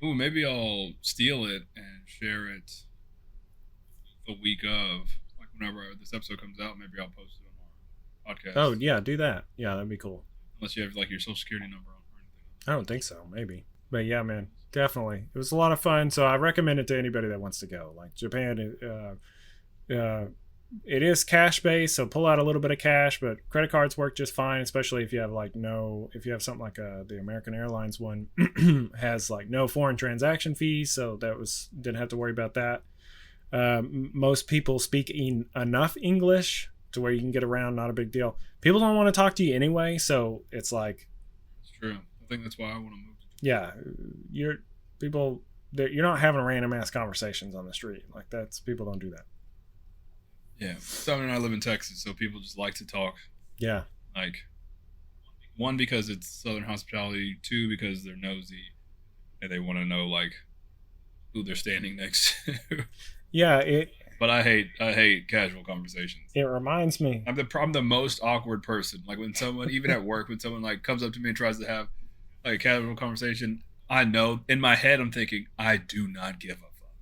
Ooh, maybe I'll steal it and share it the week of, like whenever this episode comes out. Maybe I'll post it on our podcast. Oh yeah, do that. Yeah, that'd be cool. Unless you have like your social security number on or anything. I don't think so. Maybe, but yeah, man, definitely. It was a lot of fun. So I recommend it to anybody that wants to go. Like Japan, it is cash based, so pull out a little bit of cash, but credit cards work just fine, especially if you have if you have something like the American Airlines one has like no foreign transaction fees, so didn't have to worry about that. Most people speak enough English to where you can get around, not a big deal. People don't want to talk to you anyway, so it's like, It's true. I think that's why I want to move to yeah, you're not having random ass conversations on the street. Like people don't do that. Yeah. Simon and I live in Texas, so people just like to talk. Yeah. Like, one, because it's Southern hospitality. Two, because they're nosy and they want to know like who they're standing next to. Yeah. But I hate casual conversations. It reminds me. I'm the most awkward person. Like when someone, even at work, when someone like comes up to me and tries to have like a casual conversation, I know in my head I'm thinking I do not give a fuck.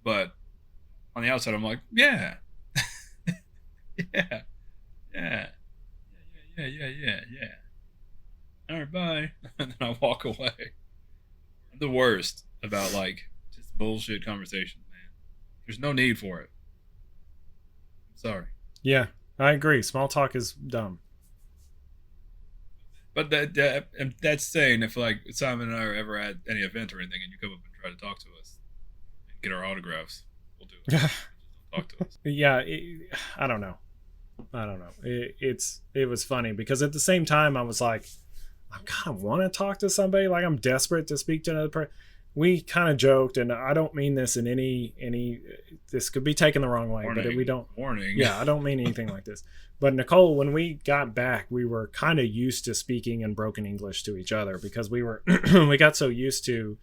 But on the outside, I'm like, yeah, yeah, yeah, yeah. All right, bye. And then I walk away. I'm the worst about like just bullshit conversations, man. There's no need for it. I'm sorry. Yeah, I agree. Small talk is dumb. But that's saying if like Simon and I are ever at any event or anything, and you come up and try to talk to us and get our autographs, we'll do it. Just don't talk to us. Yeah, I don't know. It was funny because at the same time I was like, I kind of want to talk to somebody. Like I'm desperate to speak to another person. We kind of joked, and I don't mean this in any. This could be taken the wrong way, but we don't. Warning. Yeah, I don't mean anything like this. But Nicole, when we got back, we were kind of used to speaking in broken English to each other because we got so used to,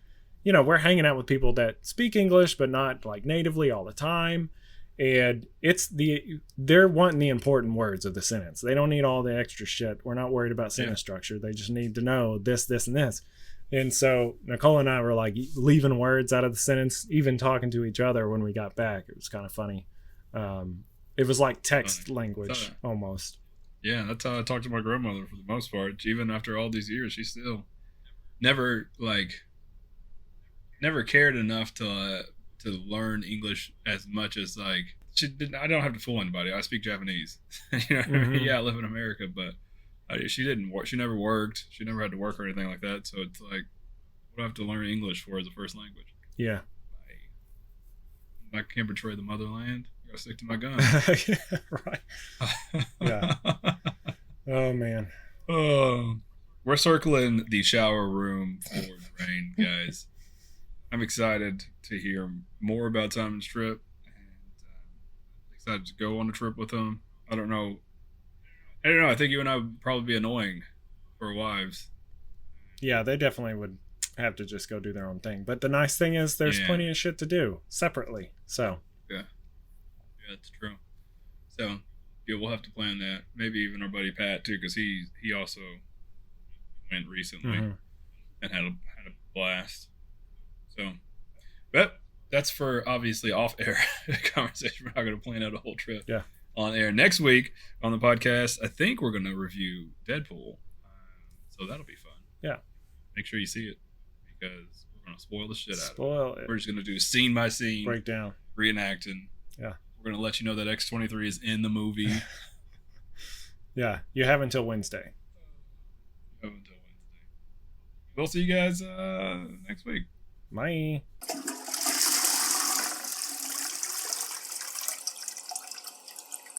we're hanging out with people that speak English but not like natively all the time, and they're wanting the important words of the sentence. They don't need all the extra shit. We're not worried about sentence structure. They just need to know this, this, and this. And so Nicole and I were like leaving words out of the sentence, even talking to each other when we got back. It was kind of funny. It was like text language almost. Yeah, that's how I talk to my grandmother for the most part. Even after all these years, she still never cared enough to learn English as much as like she didn't. I don't have to fool anybody. I speak Japanese. Mm-hmm. Yeah, I live in America, but she didn't work. She never worked. She never had to work or anything like that. So it's like, what do I have to learn English for as a first language? Yeah. I can't betray the motherland. I gotta stick to my gun. Yeah, right. Yeah. Oh man. Oh, we're circling the shower room for the rain, guys. I'm excited to hear more about Simon's trip, and excited to go on a trip with him. I don't know. I think you and I would probably be annoying for our wives. Yeah, they definitely would have to just go do their own thing. But the nice thing is there's plenty of shit to do separately. So yeah, that's true. So yeah, we'll have to plan that. Maybe even our buddy Pat too, because he also went recently and had a blast. So, but that's for obviously off-air conversation. We're not going to plan out a whole trip. Yeah. On air next week on the podcast, I think we're going to review Deadpool. So that'll be fun. Yeah. Make sure you see it because we're going to spoil the shit out of it. Spoil it. We're just going to do scene by scene breakdown, reenacting. Yeah. We're going to let you know that X-23 is in the movie. Yeah. You have until Wednesday. We'll see you guys next week. Bye.